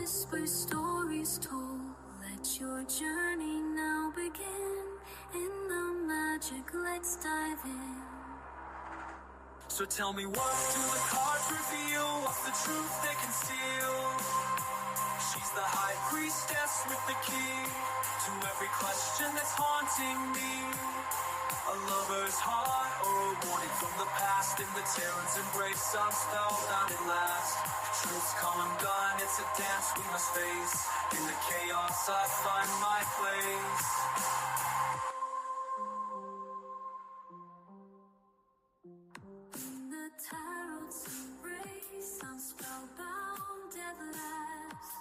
whisper stories told. Let your journey now begin. In the magic, let's dive in. So tell me, what do the cards reveal? What's the truth they conceal? She's the high priestess with the key to every question that's haunting me. A lover's heart or a warning from the past. In the terror's embrace, I'm spellbound at last. Truth's come undone, it's a dance we must face. In the chaos, I find my place. In the tarot's embrace, I'm spellbound at last.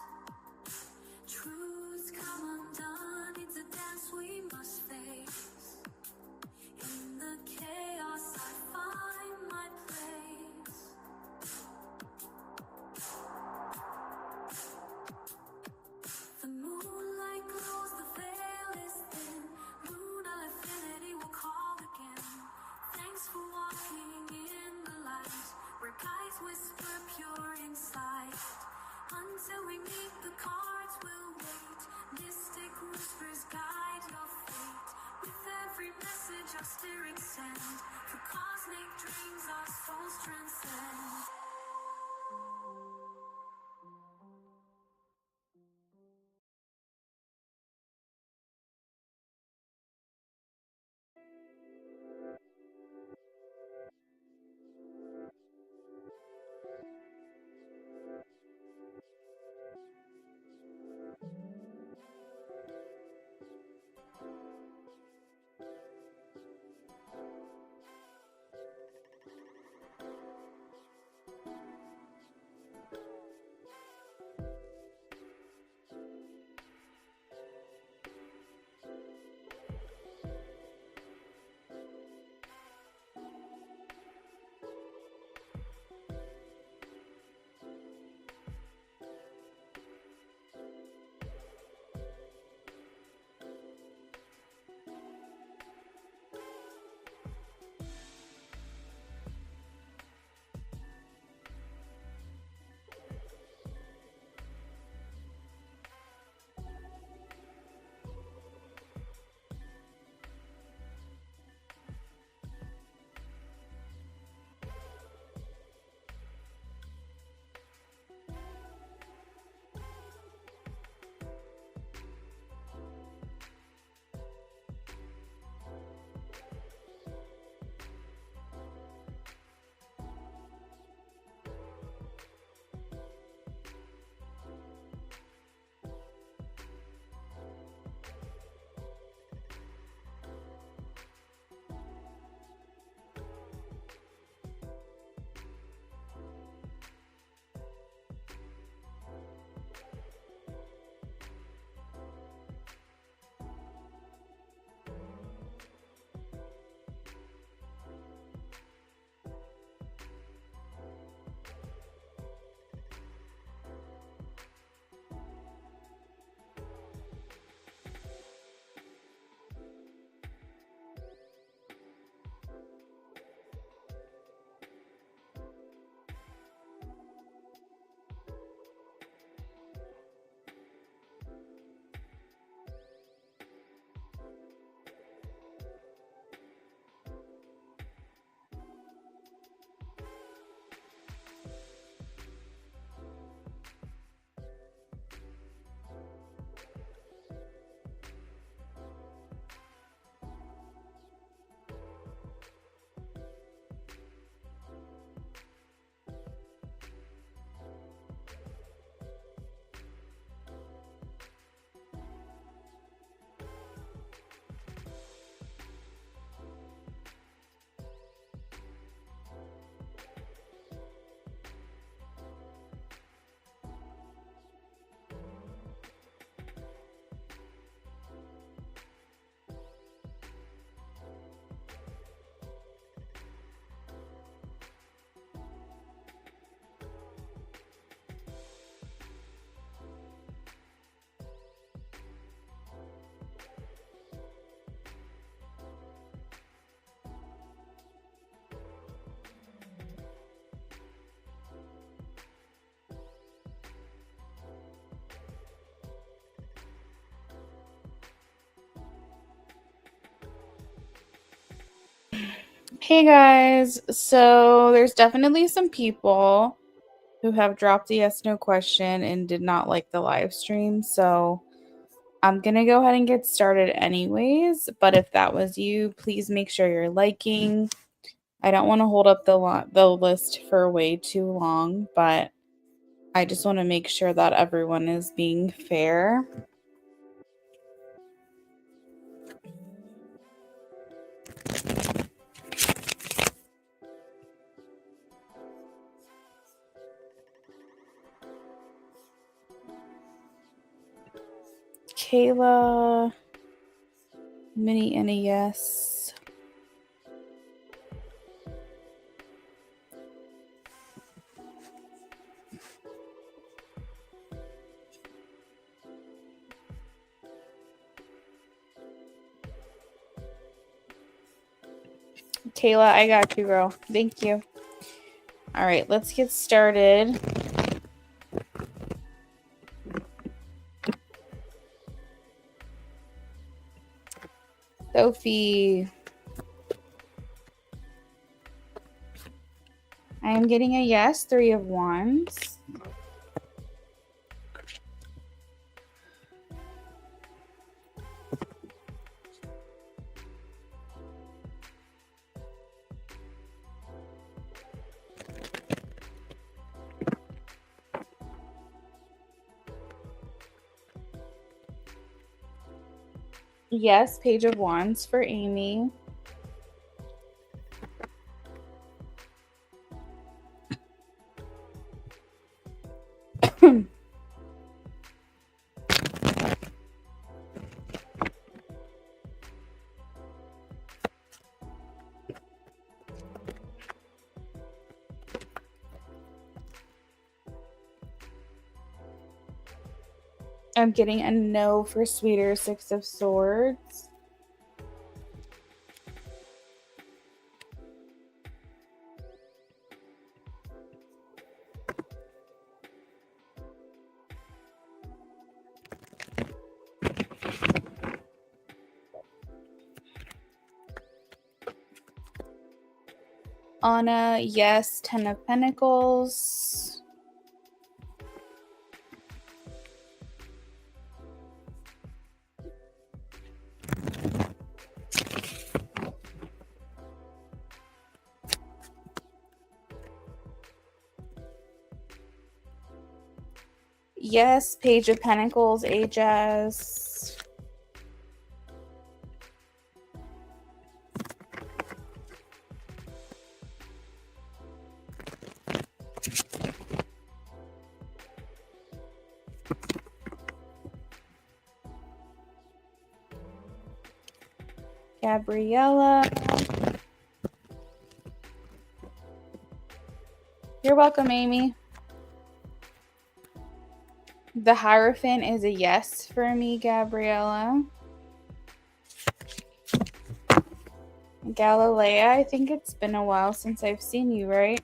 Truth's come undone, it's a dance we must face. In the chaos, I find my place. The moonlight glows, the veil is thin. Lunar affinity will call again. Thanks for walking in the light, where guides whisper pure insight. Hey guys, so there's definitely some people who have dropped the yes no question and did not like the live stream, so I'm gonna go ahead and get started anyways. But if that was you, please make sure you're liking. I don't want to hold up the list for way too long, but I just want to make sure that everyone is being fair. Kayla, Minnie, and a yes. Kayla, I got you, girl. Thank you. All right, let's get started. Sophie. I am getting a yes, 3 of wands. Yes, Page of Wands for Amy. I'm getting a no for Sweeter, 6 of Swords. Anna, yes, 10 of Pentacles. Yes, Page of Pentacles, Ajas. Gabriella. You're welcome, Amy. The Hierophant is a yes for me, Gabriella. Galilea, I think it's been a while since I've seen you, right?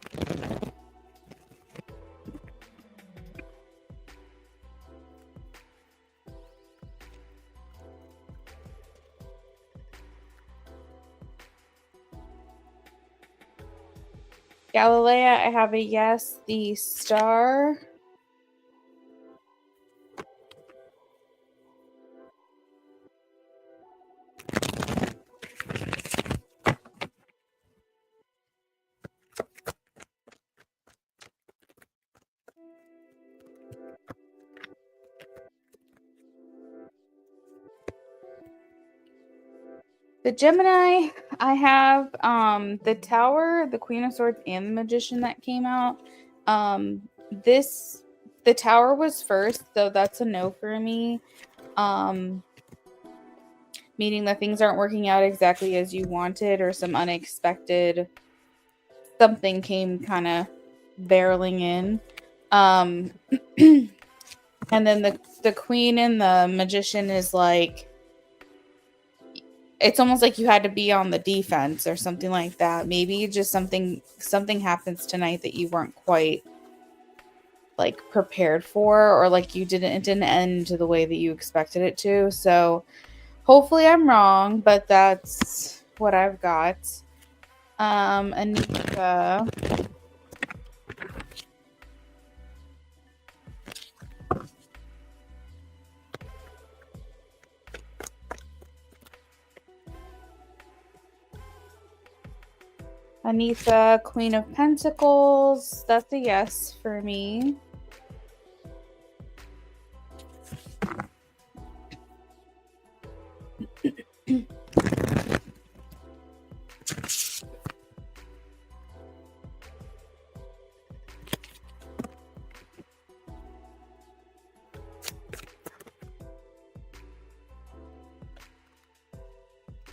Galilea, I have a yes. The Star. The Gemini, I have the Tower, the Queen of Swords, and the Magician that came out. The Tower was first, so that's a no for me. Meaning that things aren't working out exactly as you wanted, or some unexpected something came kind of barreling in. And then the Queen and the Magician is like, it's almost like you had to be on the defense or something like that. Maybe just something happens tonight that you weren't quite like prepared for, or like it didn't end the way that you expected it to. So hopefully I'm wrong, but that's what I've got. Anika. Anissa, Queen of Pentacles. That's a yes for me.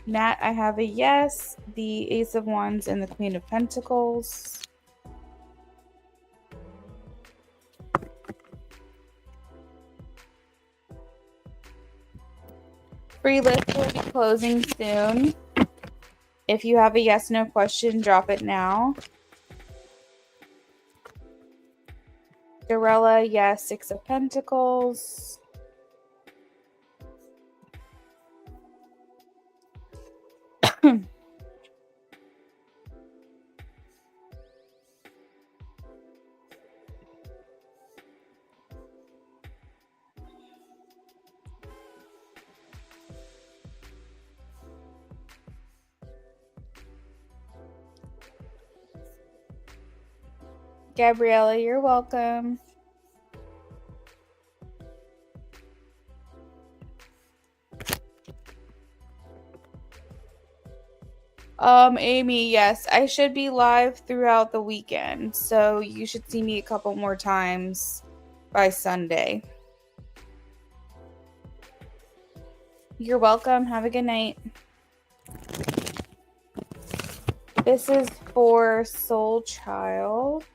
Nat, I have a yes. The Ace of Wands and the Queen of Pentacles. Free list will be closing soon. If you have a yes, no question, drop it now. Dorella, yes. Six of Pentacles. Gabriella, you're welcome. Amy, yes, I should be live throughout the weekend, so you should see me a couple more times by Sunday. You're welcome. Have a good night. This is for Soul Child.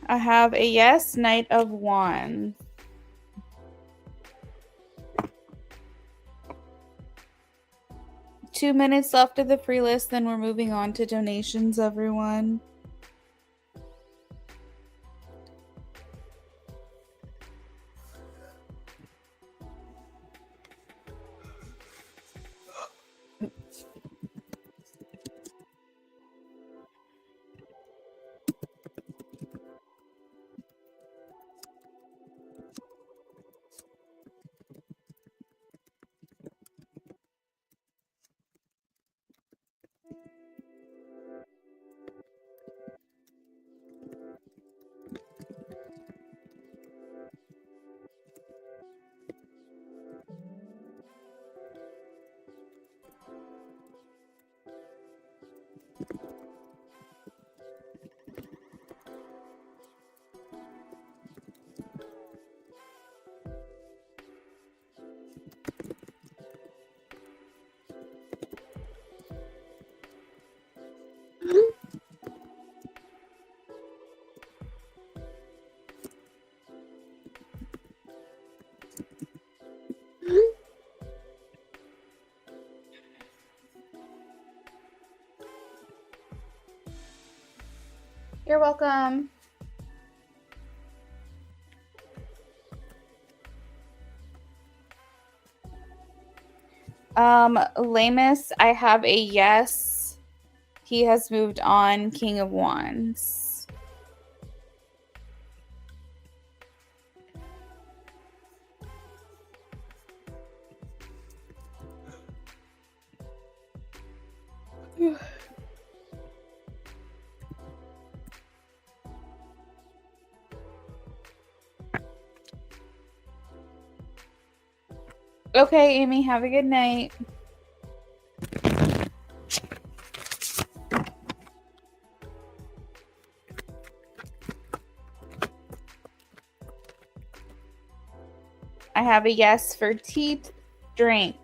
I have a yes, Knight of Wands. Two minutes left of the free list, then we're moving on to donations, everyone. You're welcome. Lamus, I have a yes. He has moved on. King of Wands. Okay, Amy, have a good night. I have a yes for teeth, strength.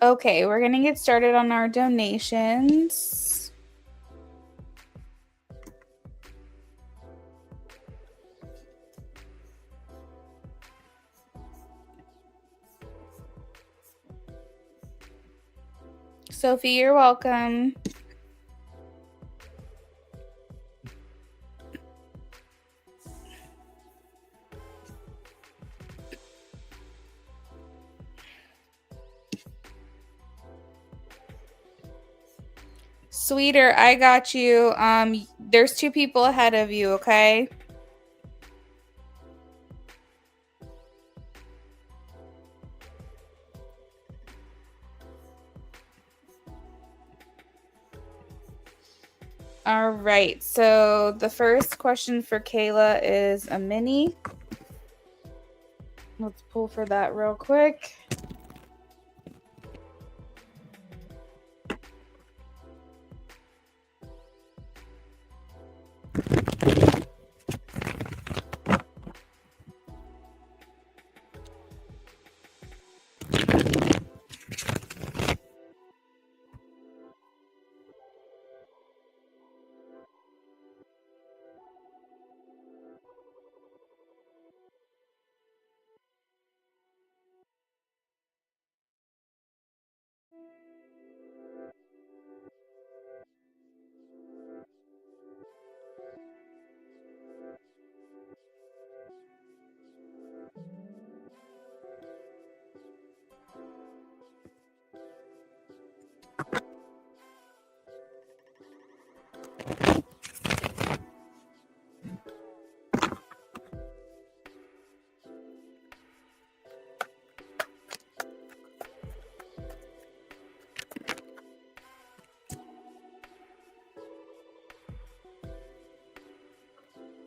Okay, we're going to get started on our donations. Sophie, you're welcome. Sweeter, I got you. There's 2 people ahead of you, okay? All right, so the first question for Kayla is a mini. Let's pull for that real quick.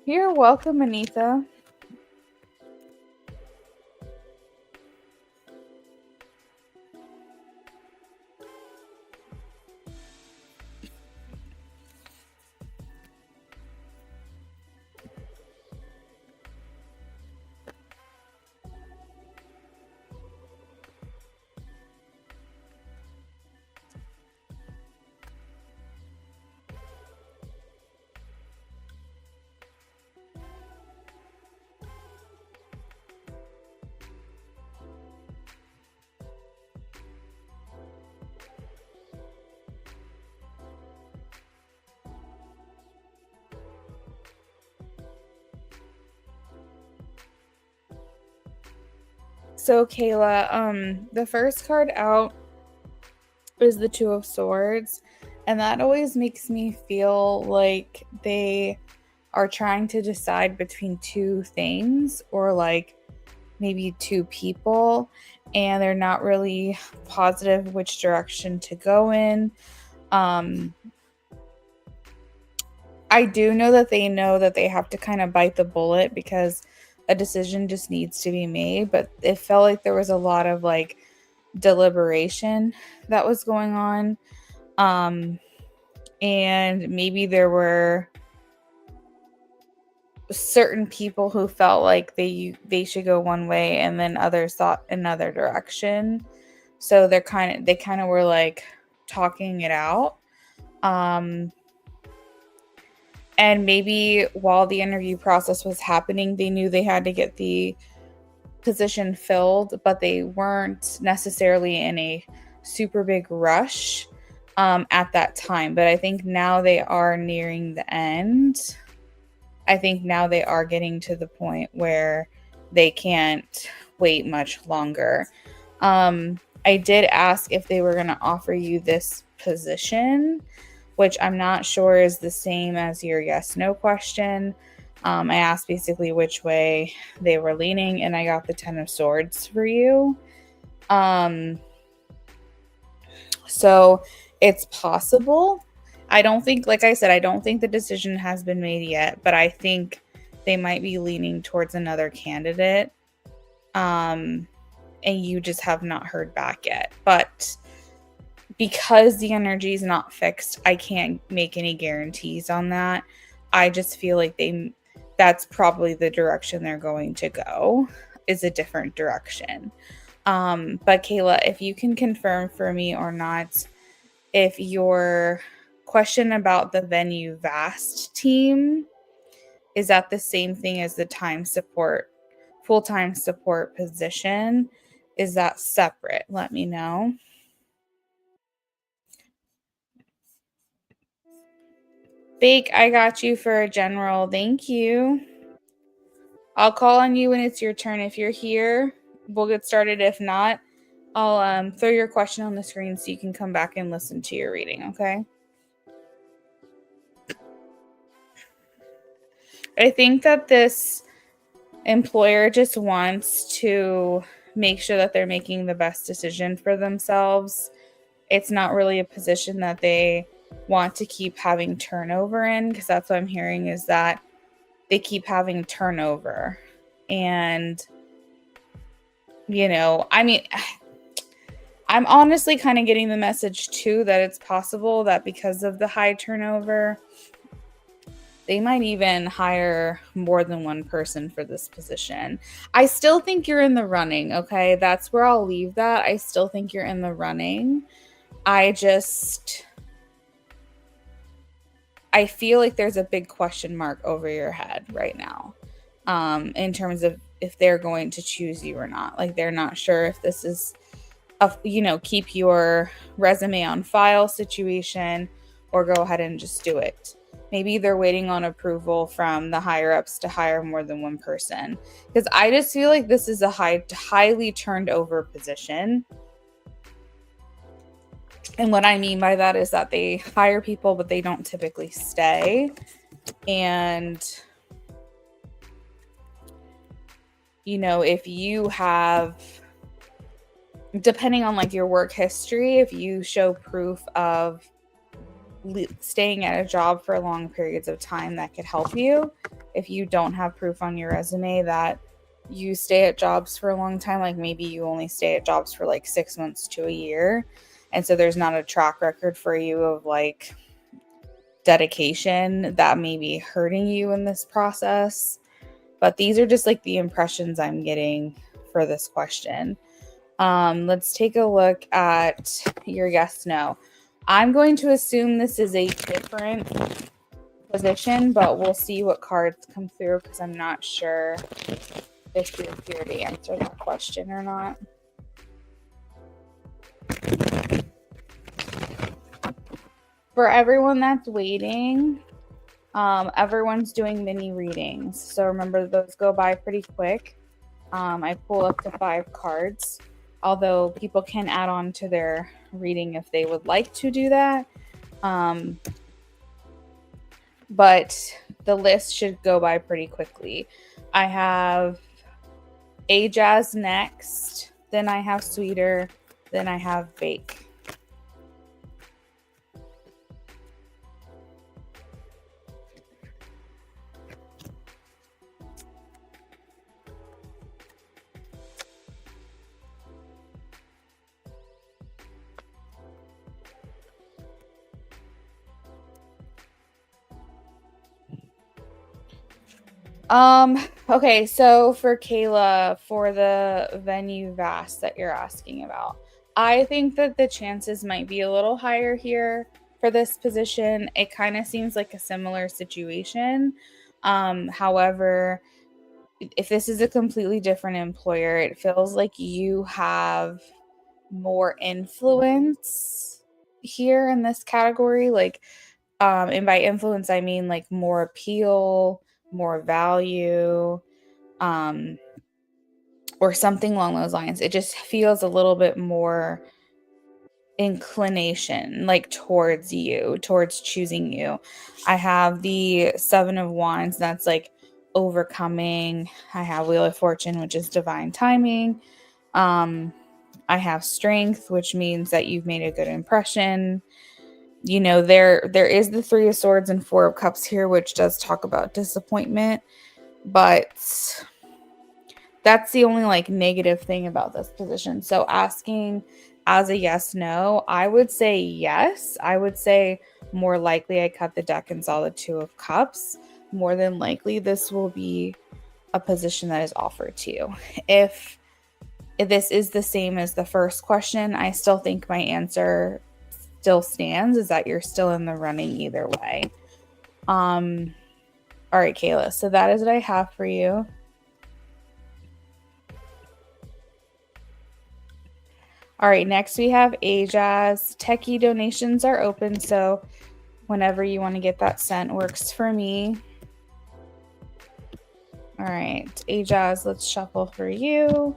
You're welcome, Anita. So Kayla, the first card out is the 2 of Swords, and that always makes me feel like they are trying to decide between 2 things, or like maybe 2 people, and they're not really positive which direction to go in. I do know that they have to kind of bite the bullet because a decision just needs to be made, but it felt like there was a lot of like deliberation that was going on. And maybe there were certain people who felt like they should go one way and then others thought another direction. So they kind of were like talking it out. And maybe while the interview process was happening, they knew they had to get the position filled, but they weren't necessarily in a super big rush at that time. But I think now they are nearing the end. I think now they are getting to the point where they can't wait much longer. I did ask if they were going to offer you this position, which I'm not sure is the same as your yes/no question. I asked basically which way they were leaning, and I got the 10 of Swords for you. So it's possible. I don't think, like I said, I don't think the decision has been made yet, but I think they might be leaning towards another candidate. And you just have not heard back yet. But because the energy is not fixed, I can't make any guarantees on that. I just feel like that's probably the direction they're going to go, is a different direction. But Kayla, if you can confirm for me or not, if your question about the venue vast team, is that the same thing as the full-time support position? Is that separate? Let me know. Bake, I got you for a general. Thank you. I'll call on you when it's your turn. If you're here, we'll get started. If not, I'll throw your question on the screen so you can come back and listen to your reading, okay? I think that this employer just wants to make sure that they're making the best decision for themselves. It's not really a position that they want to keep having turnover in, because that's what I'm hearing is that they keep having turnover. And, I mean, I'm honestly kind of getting the message too that it's possible that because of the high turnover, they might even hire more than one person for this position. I still think you're in the running, okay? That's where I'll leave that. I still think you're in the running. I feel like there's a big question mark over your head right now, in terms of if they're going to choose you or not. Like, they're not sure if this is keep your resume on file situation or go ahead and just do it. Maybe they're waiting on approval from the higher ups to hire more than one person. Because I just feel like this is a highly turned over position. And what I mean by that is that they hire people, but they don't typically stay. And, if you have, depending on like your work history, if you show proof of staying at a job for long periods of time, that could help you. If you don't have proof on your resume that you stay at jobs for a long time, like maybe you only stay at jobs for like 6 months to a year, and so there's not a track record for you of like dedication, that may be hurting you in this process. But these are just like the impressions I'm getting for this question. Let's take a look at your yes, no. I'm going to assume this is a different position, but we'll see what cards come through because I'm not sure if you're here to answer that question or not. For everyone that's waiting, everyone's doing mini readings. So remember, those go by pretty quick. I pull up to 5 cards, although people can add on to their reading if they would like to do that. But the list should go by pretty quickly. I have Ajaz next, then I have Sweeter, then I have Bake. Okay, so for Kayla, for the venue vast that you're asking about, I think that the chances might be a little higher here for this position. It kind of seems like a similar situation. However, if this is a completely different employer, it feels like you have more influence here in this category. Like, and by influence, I mean like more appeal, more value, or something along those lines. It just feels a little bit more inclination, like towards you, towards choosing you. I have the 7 of Wands, that's like overcoming. I have Wheel of Fortune, which is divine timing. I have Strength, which means that you've made a good impression. There is the 3 of Swords and 4 of Cups here, which does talk about disappointment, but that's the only like negative thing about this position. So asking as a yes, no, I would say yes. I would say more likely I cut the deck and saw the 2 of Cups. More than likely this will be a position that is offered to you. If this is the same as the first question. I still think my answer still stands, is that you're still in the running either way. All right, Kayla. So that is what I have for you. All right, next we have Ajaz. Techie donations are open, so whenever you want to get that sent works for me. All right, Ajaz, let's shuffle for you.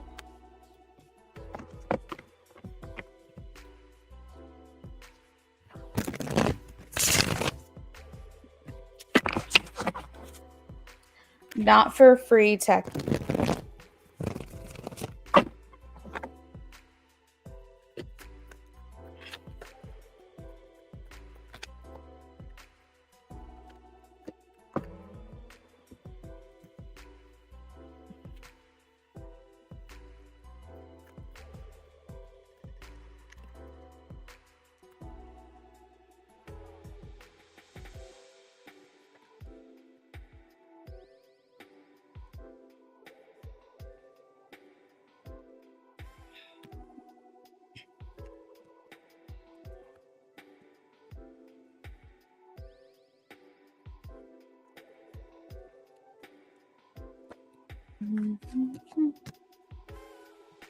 Not for free, tech.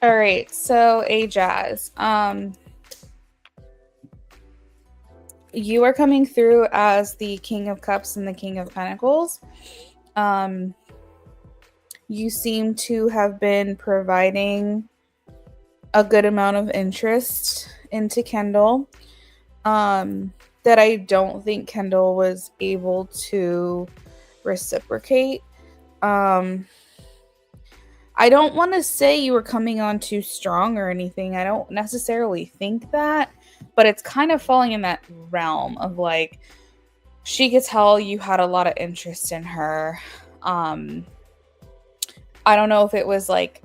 All right, so Ajaz, you are coming through as the King of Cups and the King of Pentacles. You seem to have been providing a good amount of interest into Kendall, that I don't think Kendall was able to reciprocate. I don't want to say you were coming on too strong or anything. I don't necessarily think that, but it's kind of falling in that realm of like, she could tell you had a lot of interest in her. I don't know if it was like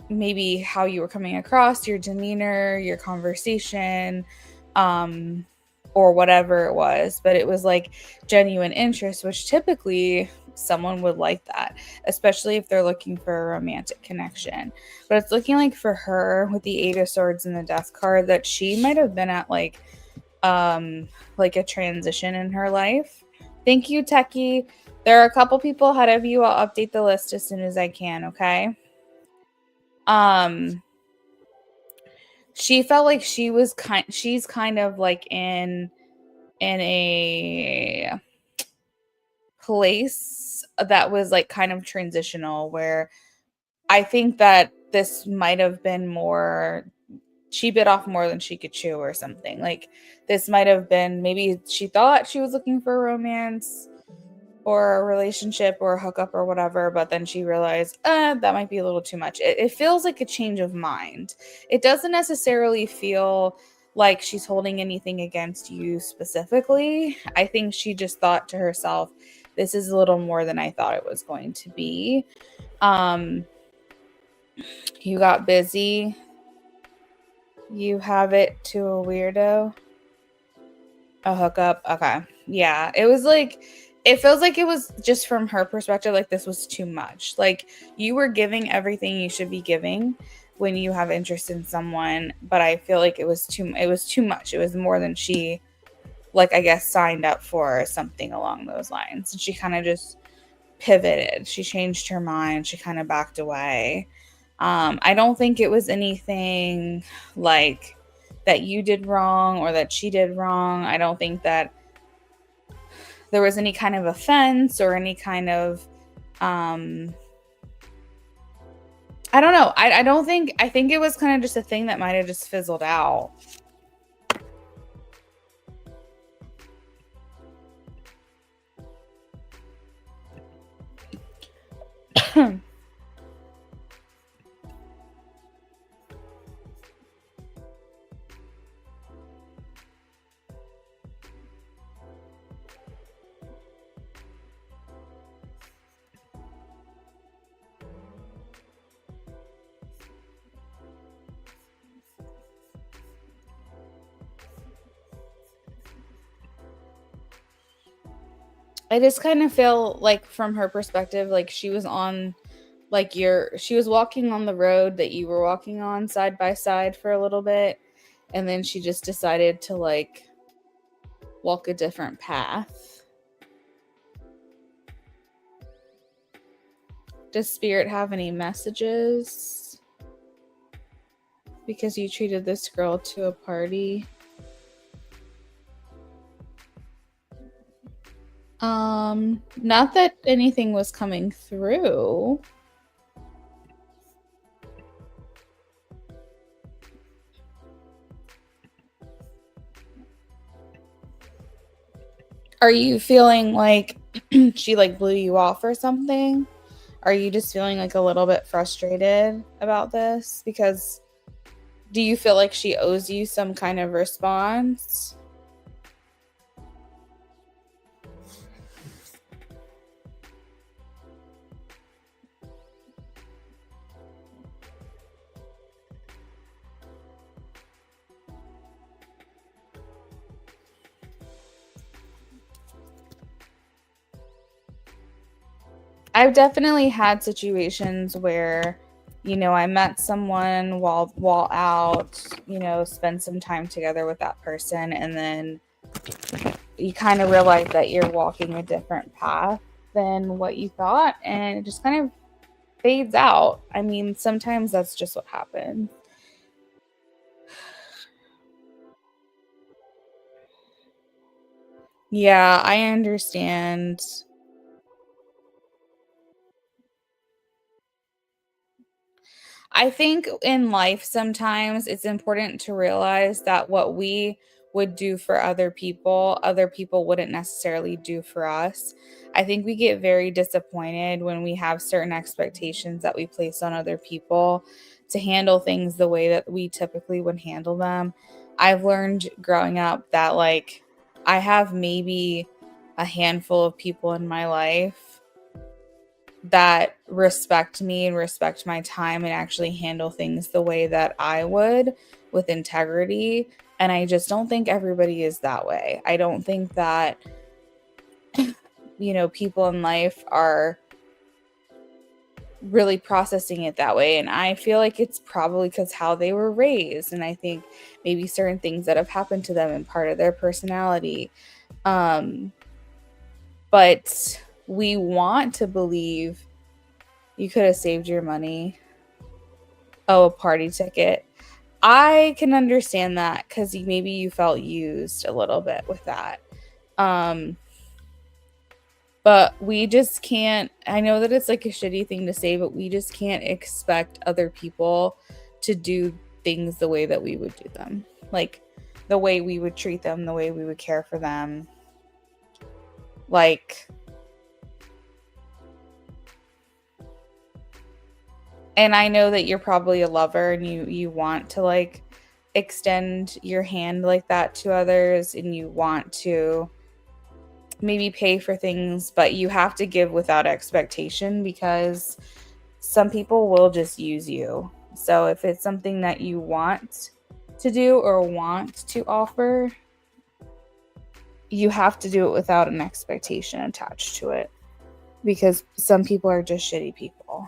maybe how you were coming across, your demeanor, your conversation, or whatever it was, but it was like genuine interest, which typically someone would like that, especially if they're looking for a romantic connection. But it's looking like for her, with the Eight of Swords and the Death card, that she might have been at like a transition in her life. Thank you, Techie. There are a couple people ahead of you. I'll update the list as soon as I can, okay? She felt like she's kind of like in a place that was like kind of transitional, where I think that this might have been more, she bit off more than she could chew or something. Like this might have been, maybe she thought she was looking for romance or a relationship or a hookup or whatever, but then she realized that might be a little too much. It feels like a change of mind. It doesn't necessarily feel like she's holding anything against you specifically. I think she just thought to herself, this is a little more than I thought it was going to be. You got busy. You have it to a weirdo. A hookup. Okay. Yeah. It was like, it feels like it was just from her perspective, like this was too much. Like you were giving everything you should be giving when you have interest in someone, but I feel like it was too much. It was more than she, like, I guess, signed up for, or something along those lines. And she kind of just pivoted. She changed her mind. She kind of backed away. I don't think it was anything like that you did wrong or that she did wrong. I don't think that there was any kind of offense or any kind of I don't know. I think it was kind of just a thing that might have just fizzled out. I just kind of feel like from her perspective, like she was on like she was walking on the road that you were walking on side by side for a little bit, and then she just decided to like walk a different path. Does Spirit have any messages? Because you treated this girl to a party. Not that anything was coming through. Are you feeling like she like blew you off or something? Are you just feeling like a little bit frustrated about this? Because do you feel like she owes you some kind of response? I've definitely had situations where, you know, I met someone while out, you know, spend some time together with that person, and then you kind of realize that you're walking a different path than what you thought, and it just kind of fades out. I mean, sometimes that's just what happens. Yeah, I understand. I think in life sometimes it's important to realize that what we would do for other people wouldn't necessarily do for us. I think we get very disappointed when we have certain expectations that we place on other people to handle things the way that we typically would handle them. I've learned growing up that, like, I have maybe a handful of people in my life that respect me and respect my time and actually handle things the way that I would, with integrity. And I just don't think everybody is that way. I don't think that, you know, people in life are really processing it that way. And I feel like it's probably because how they were raised. And I think maybe certain things that have happened to them and part of their personality. But we want to believe you could have saved your money. Oh, a party ticket. I can understand that because maybe you felt used a little bit with that. But we just can't, I know that it's like a shitty thing to say, but we just can't expect other people to do things the way that we would do them. Like the way we would treat them, the way we would care for them. Like, and I know that you're probably a lover and you want to like extend your hand like that to others, and you want to maybe pay for things, but you have to give without expectation because some people will just use you. So if it's something that you want to do or want to offer, you have to do it without an expectation attached to it, because some people are just shitty people.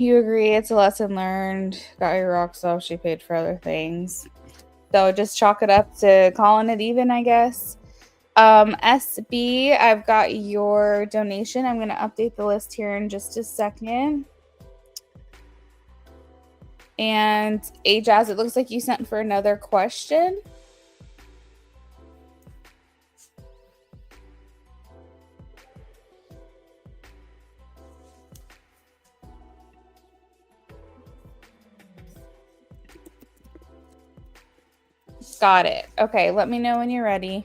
You agree it's a lesson learned. Got your rocks off. She paid for other things. So just chalk it up to calling it even, I guess. SB, I've got your donation. I'm going to update the list here in just a second. And Ajaz, it looks like you sent for another question. Got it. Okay, let me know when you're ready.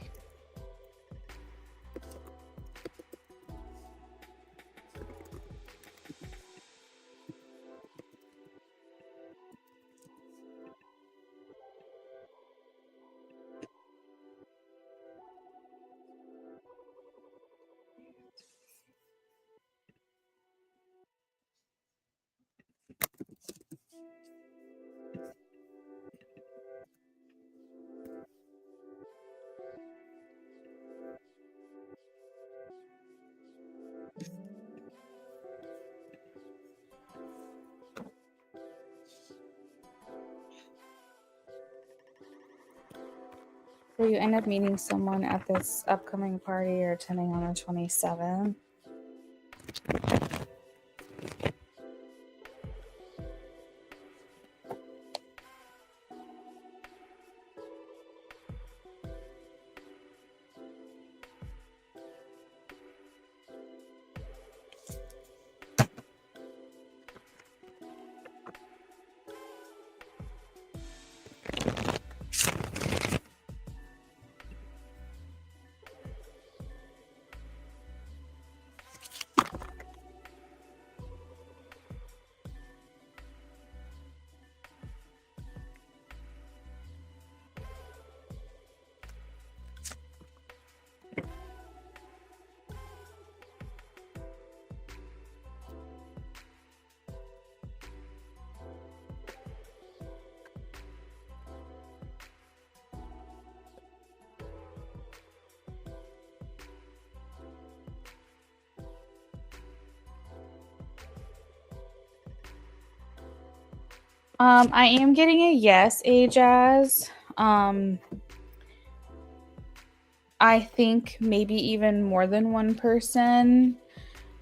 So you end up meeting someone at this upcoming party you're attending on the 27th. I am getting a yes, Jazz. I think maybe even more than one person.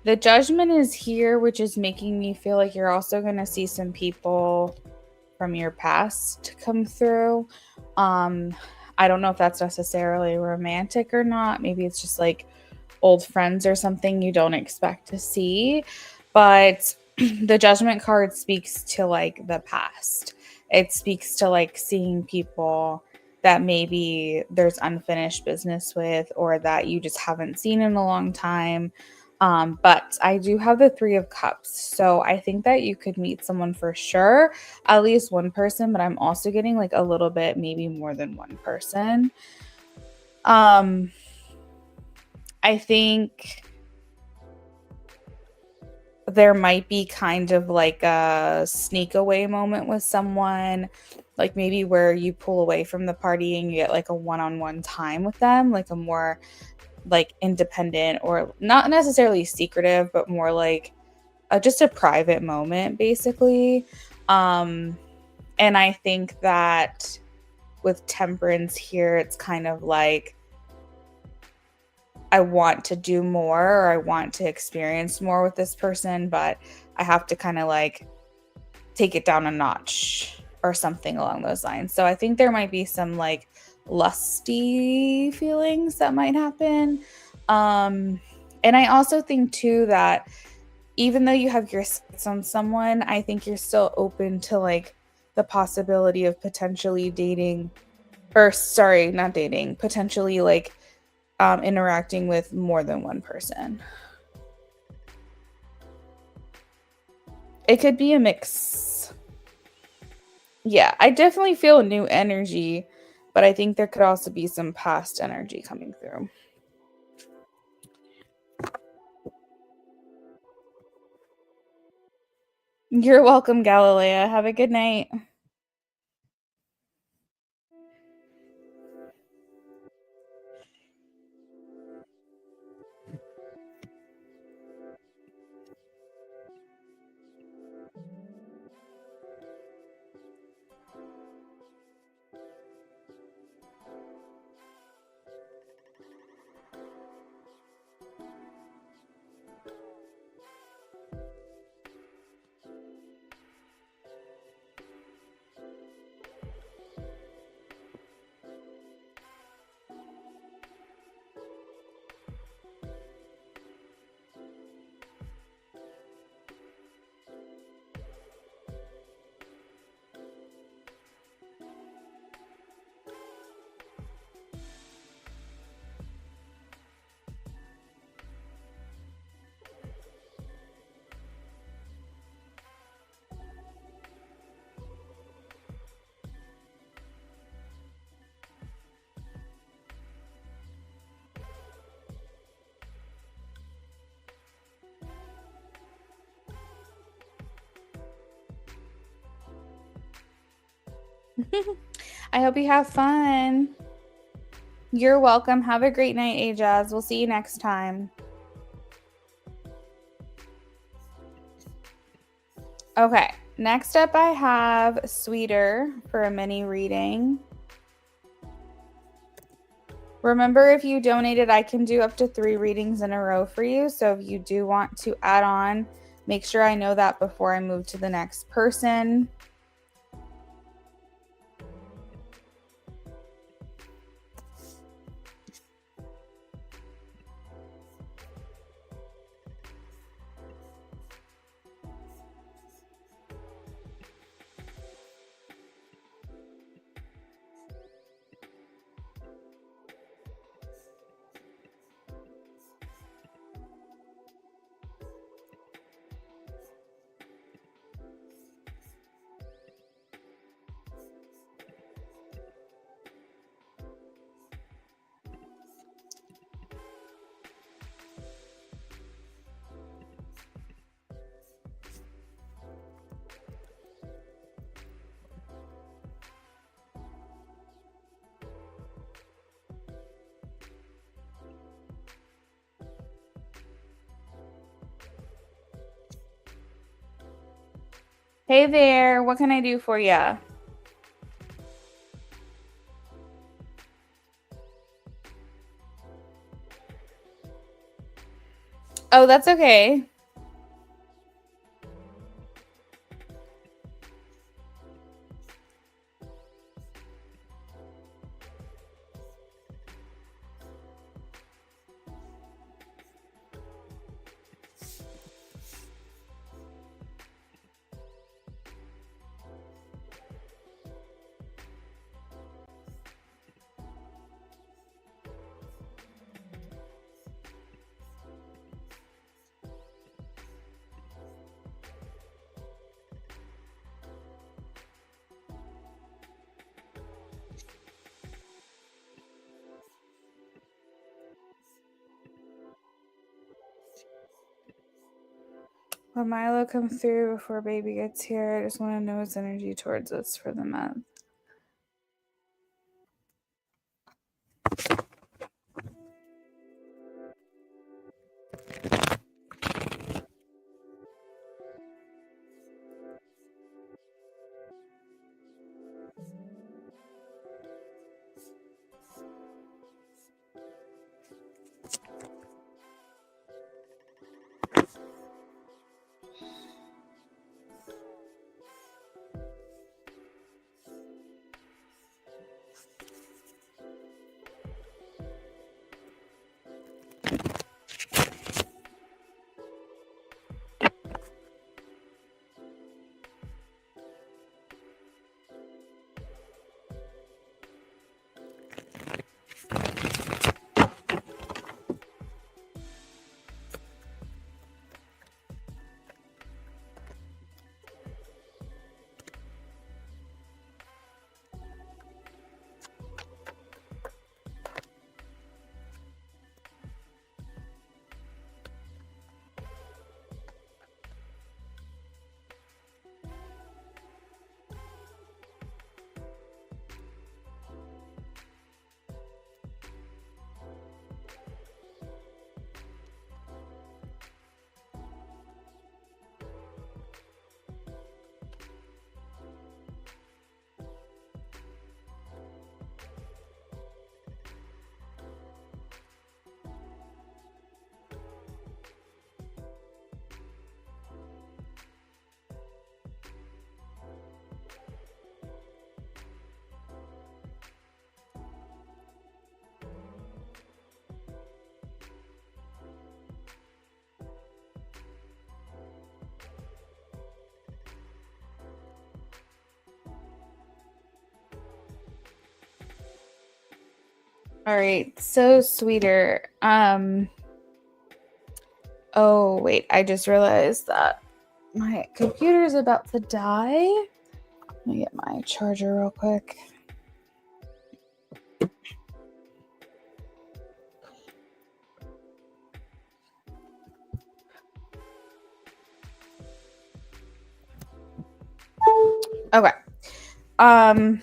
The judgment is here, which is making me feel like you're also going to see some people from your past come through. I don't know if that's necessarily romantic or not. Maybe it's just like old friends or something you don't expect to see. But the judgment card speaks to like the past. It speaks to like seeing people that maybe there's unfinished business with or that you just haven't seen in a long time. But I do have the Three of Cups. So I think that you could meet someone for sure, at least one person, but I'm also getting like a little bit, maybe more than one person. I think there might be kind of like a sneak away moment with someone, like maybe where you pull away from the party and you get like a one-on-one time with them, like a more like independent or not necessarily secretive, but more like just a private moment, basically. And I think that with Temperance here, it's kind of like I want to do more or I want to experience more with this person, but I have to kind of like take it down a notch or something along those lines. So I think there might be some like lusty feelings that might happen. And I also think too that even though you have your sights on someone, I think you're still open to like the possibility of potentially dating, or sorry, not dating, potentially like interacting with more than one person. It could be a mix. Yeah, I definitely feel new energy, but I think there could also be some past energy coming through. You're welcome, Galilea. Have a good night. I hope you have fun. You're welcome. Have a great night, Ajaz. We'll see you next time. Okay, next up I have Sweeter for a mini reading. Remember, if you donated, I can do up to 3 readings in a row for you. So if you do want to add on, make sure I know that before I move to the next person. Hey there, what can I do for you? Oh, that's okay. Will Milo come through before baby gets here? I just want to know his energy towards us for the month. All right, so Sweeter. Oh, wait, I just realized that my computer is about to die. Let me get my charger real quick. Okay. I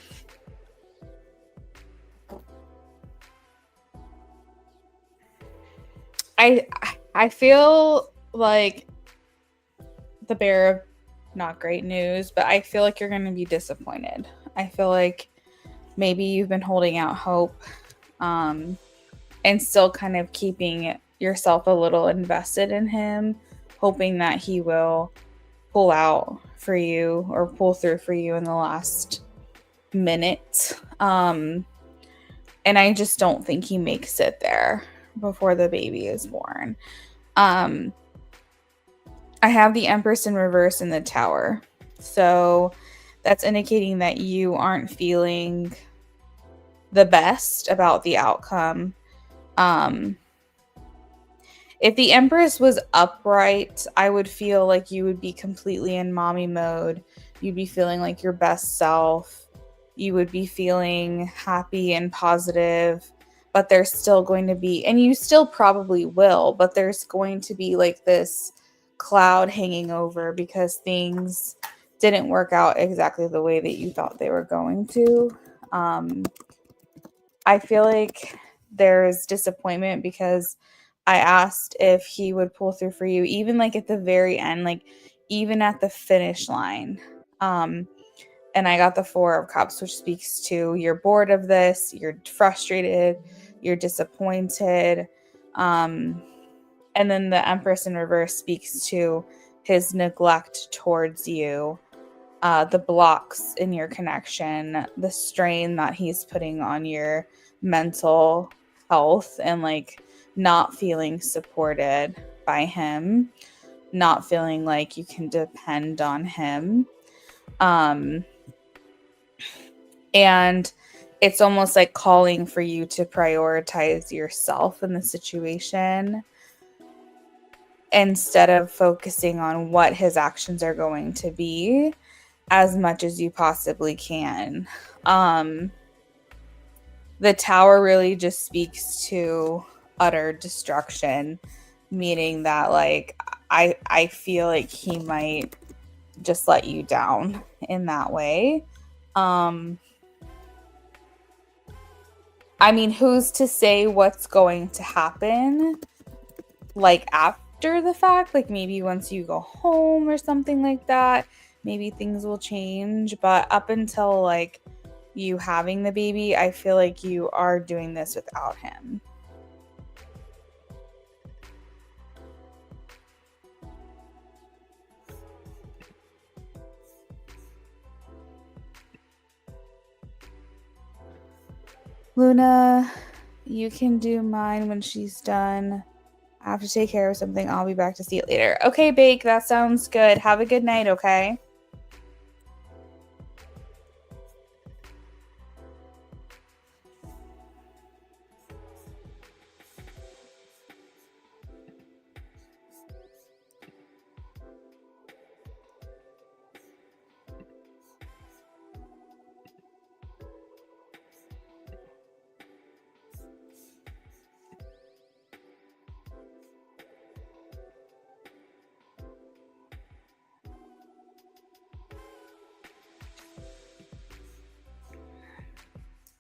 feel like the bearer of not great news, but I feel like you're going to be disappointed. I feel like maybe you've been holding out hope, and still kind of keeping yourself a little invested in him, hoping that he will pull out for you or pull through for you in the last minute. And I just don't think he makes it there before the baby is born. I have the Empress in reverse in the Tower. So that's indicating that you aren't feeling the best about the outcome. If the Empress was upright, I would feel like you would be completely in mommy mode. You'd be feeling like your best self. You would be feeling happy and positive, but there's still going to be, and you still probably will, but there's going to be like this cloud hanging over because things didn't work out exactly the way that you thought they were going to. I feel like there's disappointment because I asked if he would pull through for you, even like at the very end, like even at the finish line. And I got the Four of Cups, which speaks to you're bored of this, you're frustrated, you're disappointed. And then the Empress in reverse speaks to his neglect towards you, the blocks in your connection, the strain that he's putting on your mental health, and like not feeling supported by him, not feeling like you can depend on him. And it's almost like calling for you to prioritize yourself in the situation instead of focusing on what his actions are going to be as much as you possibly can. The Tower really just speaks to utter destruction, meaning that like I feel like he might just let you down in that way. I mean, who's to say what's going to happen like after the fact? Like maybe once you go home or something like that, maybe things will change. But up until like you having the baby, I feel like you are doing this without him. Luna, you can do mine when she's done. I have to take care of something. I'll be back to see it later. Okay, Bake, that sounds good. Have a good night, okay?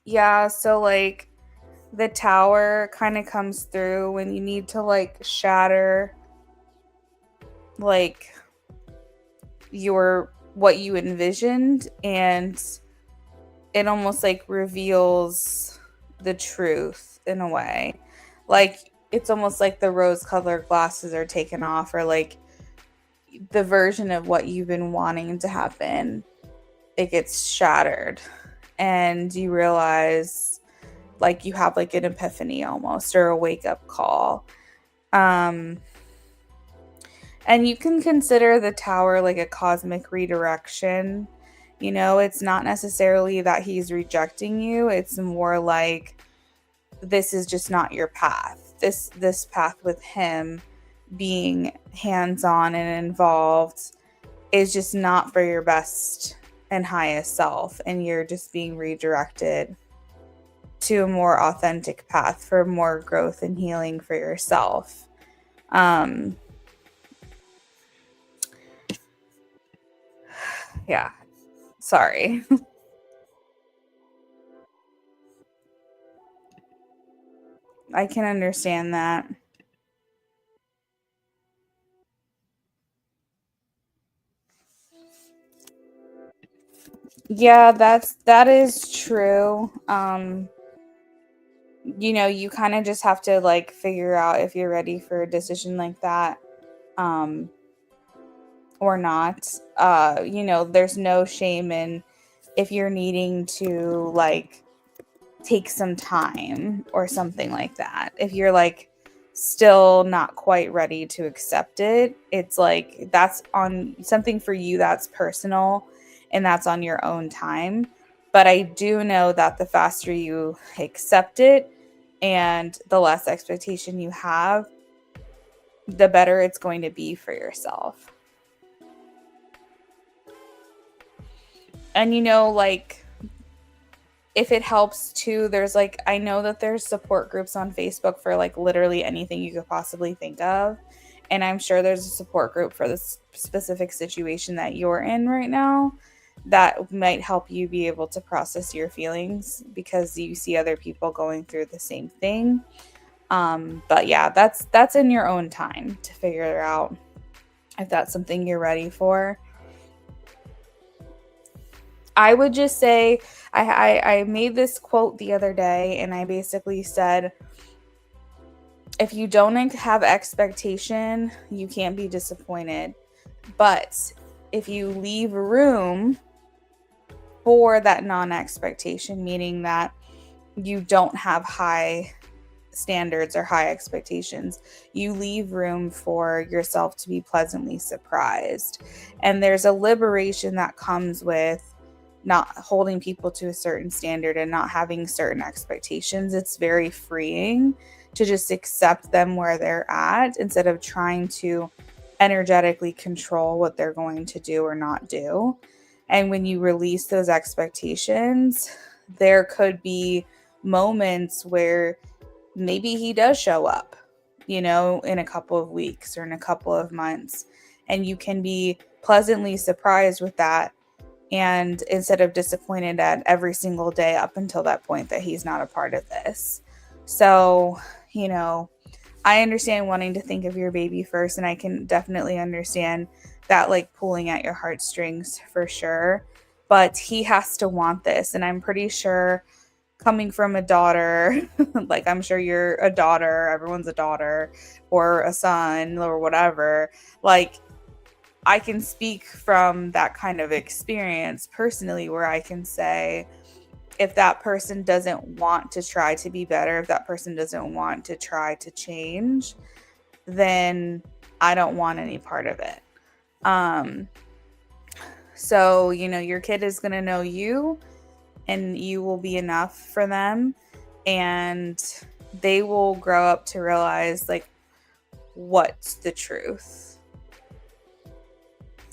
Yeah, so like the Tower kind of comes through when you need to like shatter like your what you envisioned, and it almost like reveals the truth in a way. Like it's almost like the rose colored glasses are taken off, or like the version of what you've been wanting to happen, it gets shattered, and you realize like you have like an epiphany almost, or a wake up call. And you can consider the Tower like a cosmic redirection. You know, it's not necessarily that he's rejecting you. It's more like this is just not your path. This path with him being hands-on and involved is just not for your best and highest self, and you're just being redirected to a more authentic path for more growth and healing for yourself. Yeah, sorry. I can understand that. Yeah, that is true. You kind of just have to like figure out if you're ready for a decision like that. Um, or not. There's no shame in if you're needing to like take some time or something like that. If you're like still not quite ready to accept it, it's like that's on something for you that's personal and that's on your own time. But I do know that the faster you accept it and the less expectation you have, the better it's going to be for yourself. And like if it helps too, there's like I know that there's support groups on Facebook for like literally anything you could possibly think of. And I'm sure there's a support group for this specific situation that you're in right now that might help you be able to process your feelings because you see other people going through the same thing. But yeah, that's in your own time to figure out if that's something you're ready for. I would just say I made this quote the other day and I basically said, if you don't have expectation, you can't be disappointed. But if you leave room for that non-expectation, meaning that you don't have high standards or high expectations, you leave room for yourself to be pleasantly surprised. And there's a liberation that comes with not holding people to a certain standard and not having certain expectations. It's very freeing to just accept them where they're at instead of trying to energetically control what they're going to do or not do. And when you release those expectations, there could be moments where maybe he does show up, in a couple of weeks or in a couple of months. And you can be pleasantly surprised with that. And instead of disappointed at every single day up until that point that he's not a part of this. So, I understand wanting to think of your baby first. And I can definitely understand that, like, pulling at your heartstrings for sure. But he has to want this. And I'm pretty sure coming from a daughter, like I'm sure you're a daughter, everyone's a daughter or a son or whatever, like I can speak from that kind of experience personally where I can say if that person doesn't want to try to be better, if that person doesn't want to try to change, then I don't want any part of it. So, your kid is going to know you and you will be enough for them, and they will grow up to realize like what's the truth.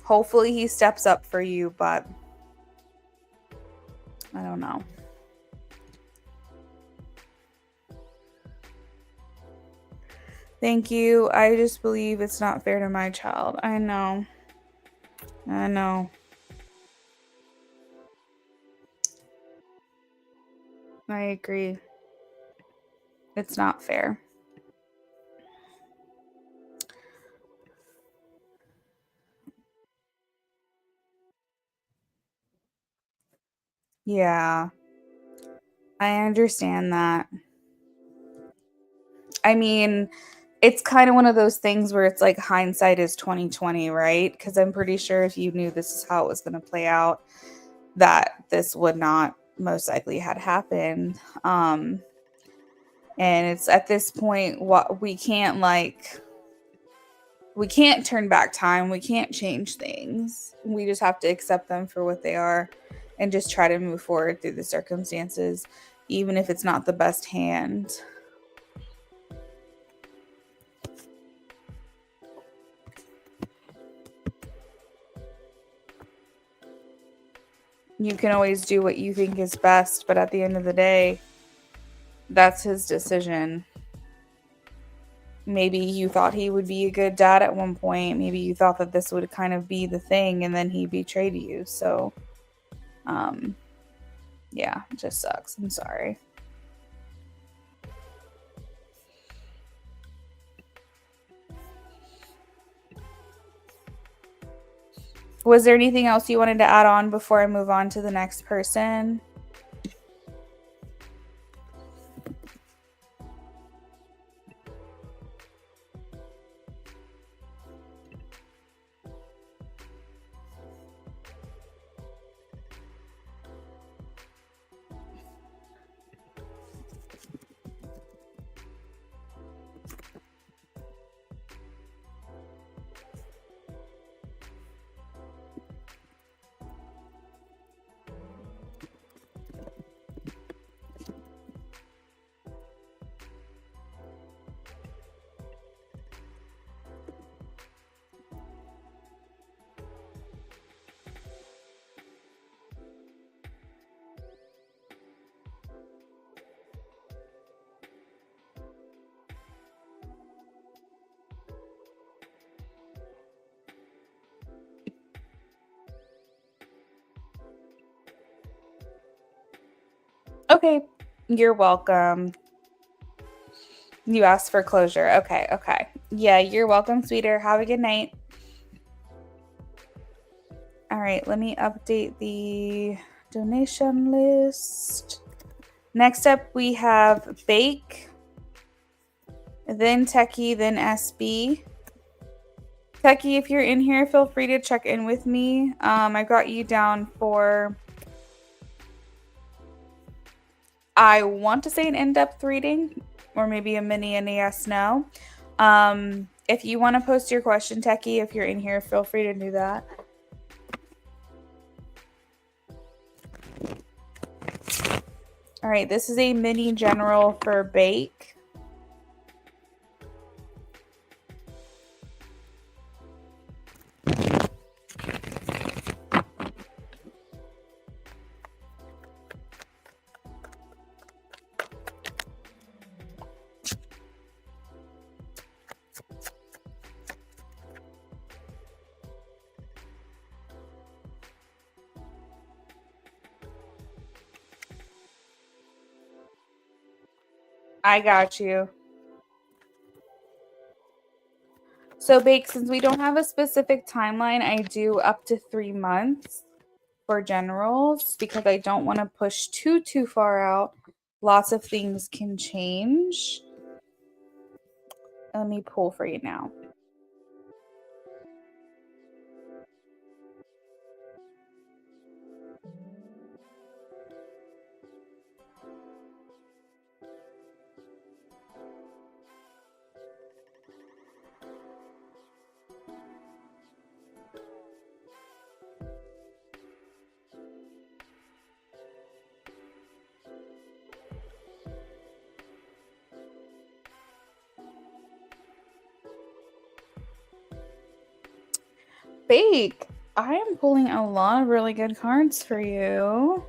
Hopefully he steps up for you, but I don't know. Thank you. I just believe it's not fair to my child. I know. I agree. It's not fair. Yeah, I understand that. I mean, it's kind of one of those things where it's like hindsight is 2020, right? Because I'm pretty sure if you knew this is how it was going to play out, that this would not most likely had happened. And it's at this point what we can't turn back time. We can't change things. We just have to accept them for what they are and just try to move forward through the circumstances, even if it's not the best hand. You can always do what you think is best, but at the end of the day, that's his decision. Maybe you thought he would be a good dad at one point. Maybe you thought that this would kind of be the thing, and then he betrayed you. So, yeah, it just sucks. I'm sorry. Was there anything else you wanted to add on before I move on to the next person? Okay, you're welcome. You asked for closure. Okay, okay. Yeah, you're welcome, sweeter. Have a good night. All right, let me update the donation list. Next up, we have Bake, then Techie, then SB. Techie, if you're in here, feel free to check in with me. I got you down for, I want to say, an in-depth reading, or maybe a mini NES no. If you want to post your question, Techie, if you're in here, feel free to do that. All right, this is a mini general for Bake. I got you. So, Bake, since we don't have a specific timeline, I do up to 3 months for generals because I don't want to push too far out. Lots of things can change. Let me pull for you now. Bake, I am pulling a lot of really good cards for you.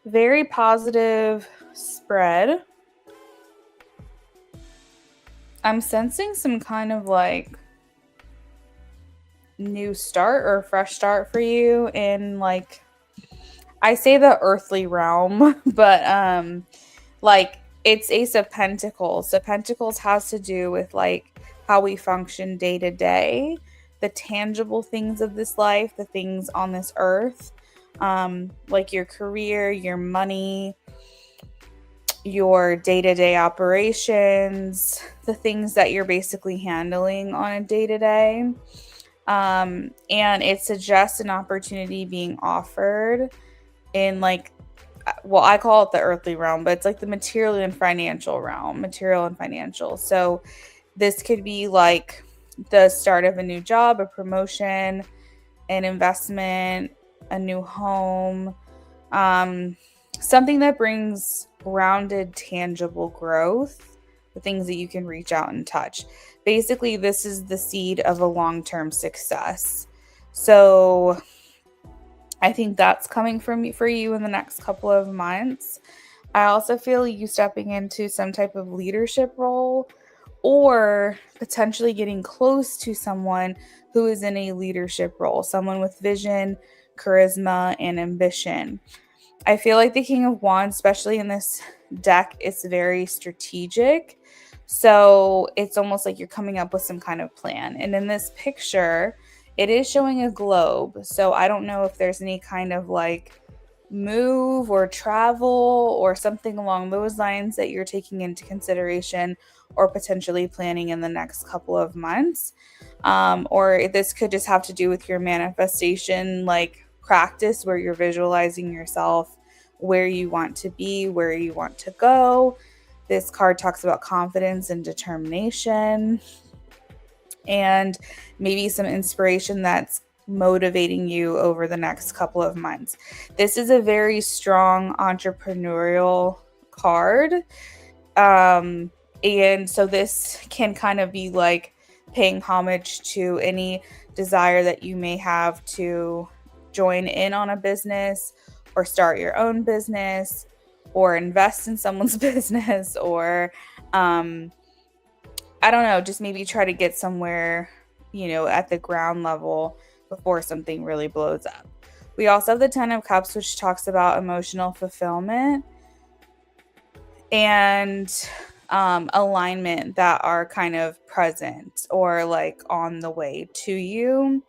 Very positive spread. I'm sensing some kind of like new start or fresh start for you in, like, I say the earthly realm, but like it's Ace of Pentacles. So Pentacles has to do with like how we function day to day, the tangible things of this life, the things on this earth, like your career, your money, your day-to-day operations, the things that you're basically handling on a day-to-day. And it suggests an opportunity being offered in, like, well, I call it the earthly realm, but it's like the material and financial realm, material and financial. So this could be like the start of a new job, a promotion, an investment, a new home, something that brings grounded, tangible growth, the things that you can reach out and touch. Basically, this is the seed of a long-term success. So I think that's coming from for you in the next couple of months. I also feel you stepping into some type of leadership role or potentially getting close to someone who is in a leadership role, someone with vision, charisma, and ambition. I feel like the King of Wands, especially in this deck, is very strategic. So it's almost like you're coming up with some kind of plan. And in this picture, it is showing a globe. So I don't know if there's any kind of like move or travel or something along those lines that you're taking into consideration or potentially planning in the next couple of months. Or this could just have to do with your manifestation, like practice where you're visualizing yourself where you want to be, where you want to go. This card talks about confidence and determination and maybe some inspiration that's motivating you over the next couple of months. This is a very strong entrepreneurial card. And so this can kind of be like paying homage to any desire that you may have to join in on a business or start your own business or invest in someone's business or I don't know, just maybe try to get somewhere, at the ground level before something really blows up. We also have the 10 of Cups, which talks about emotional fulfillment and alignment that are kind of present or like on the way to you.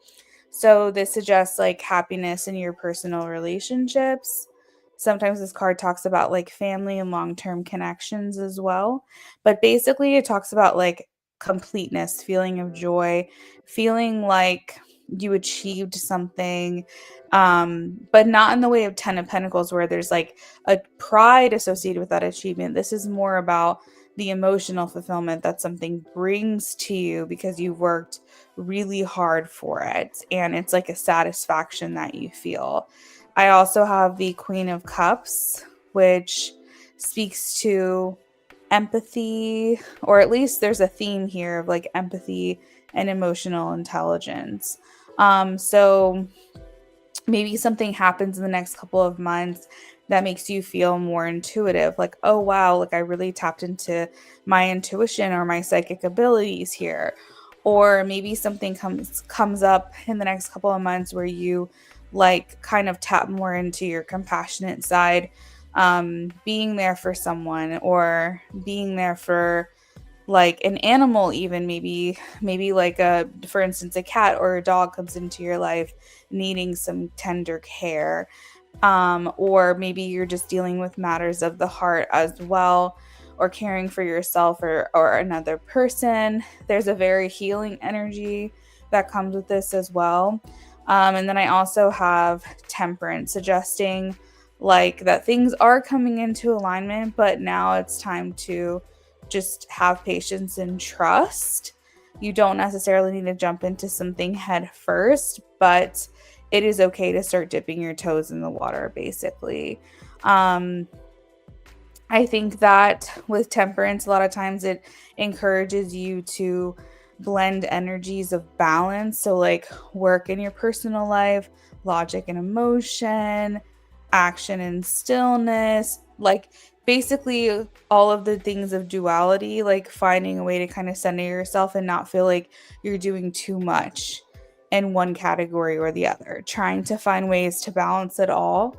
So this suggests like happiness in your personal relationships. Sometimes this card talks about like family and long-term connections as well. But basically it talks about like completeness, feeling of joy, feeling like you achieved something, but not in the way of 10 of Pentacles where there's like a pride associated with that achievement. This is more about the emotional fulfillment that something brings to you because you've worked really hard for it and it's like a satisfaction that you feel. I also have the Queen of Cups, which speaks to empathy, or at least there's a theme here of like empathy and emotional intelligence. So maybe something happens in the next couple of months that makes you feel more intuitive, like, oh wow, like I really tapped into my intuition or my psychic abilities here. Or maybe something comes up in the next couple of months where you like kind of tap more into your compassionate side, being there for someone or being there for like an animal, even maybe like a, for instance, a cat or a dog comes into your life needing some tender care, or maybe you're just dealing with matters of the heart as well, or caring for yourself or another person. There's a very healing energy that comes with this as well. And then I also have Temperance, suggesting like that things are coming into alignment, but now it's time to just have patience and trust. You don't necessarily need to jump into something head first, but it is okay to start dipping your toes in the water, basically. I think that with Temperance, a lot of times it encourages you to blend energies of balance. So, like work in your personal life, logic and emotion, action and stillness, like basically all of the things of duality, like finding a way to kind of center yourself and not feel like you're doing too much in one category or the other, trying to find ways to balance it all.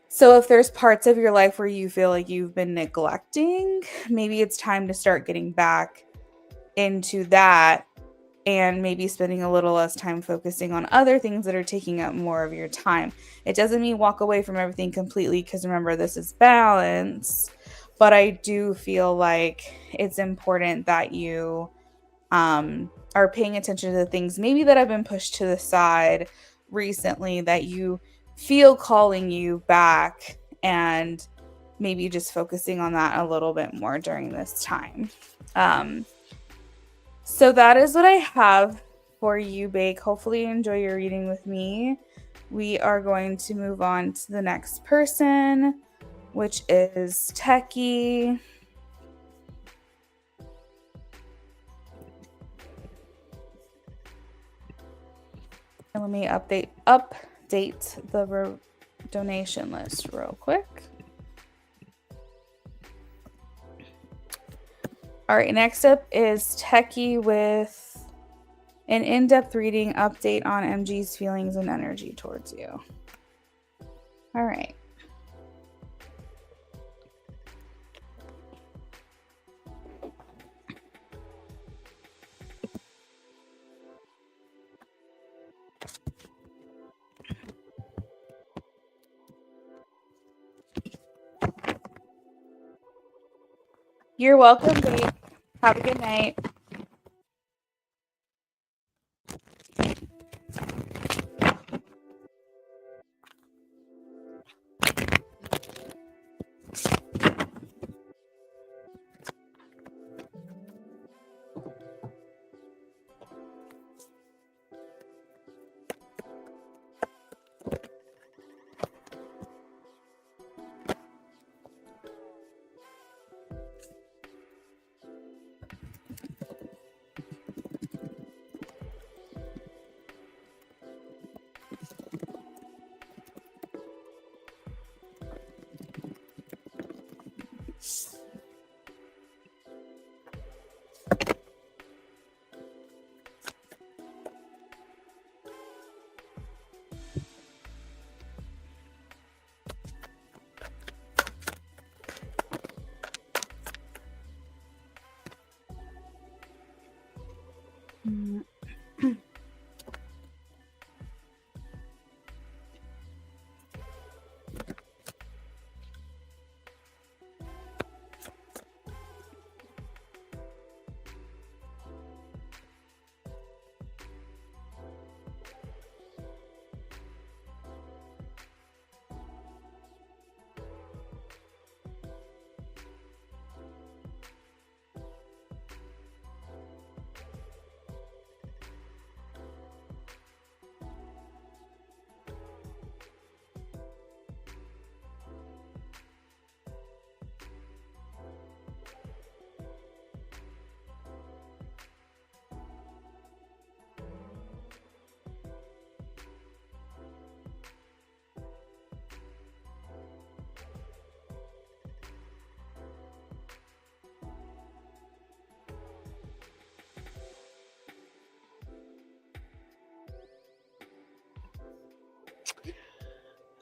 So if there's parts of your life where you feel like you've been neglecting, maybe it's time to start getting back into that and maybe spending a little less time focusing on other things that are taking up more of your time. It doesn't mean walk away from everything completely, because remember, this is balance. But I do feel like it's important that you are paying attention to the things maybe that have been pushed to the side recently that you feel calling you back, and maybe just focusing on that a little bit more during this time. So that is what I have for you, Bake. Hopefully you enjoy your reading with me. We are going to move on to the next person, which is Techie. And let me update the donation list real quick. All right, next up is Techie with an in-depth reading update on MG's feelings and energy towards you. All right. You're welcome, babe. Have a good night.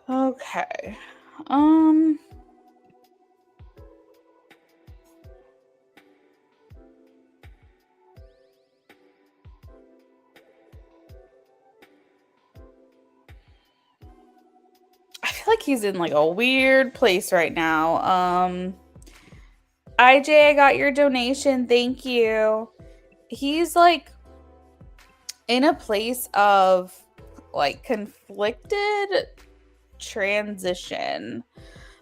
Okay. I feel like he's in like a weird place right now. IJ, I got your donation. Thank you. He's like in a place of like conflicted transition.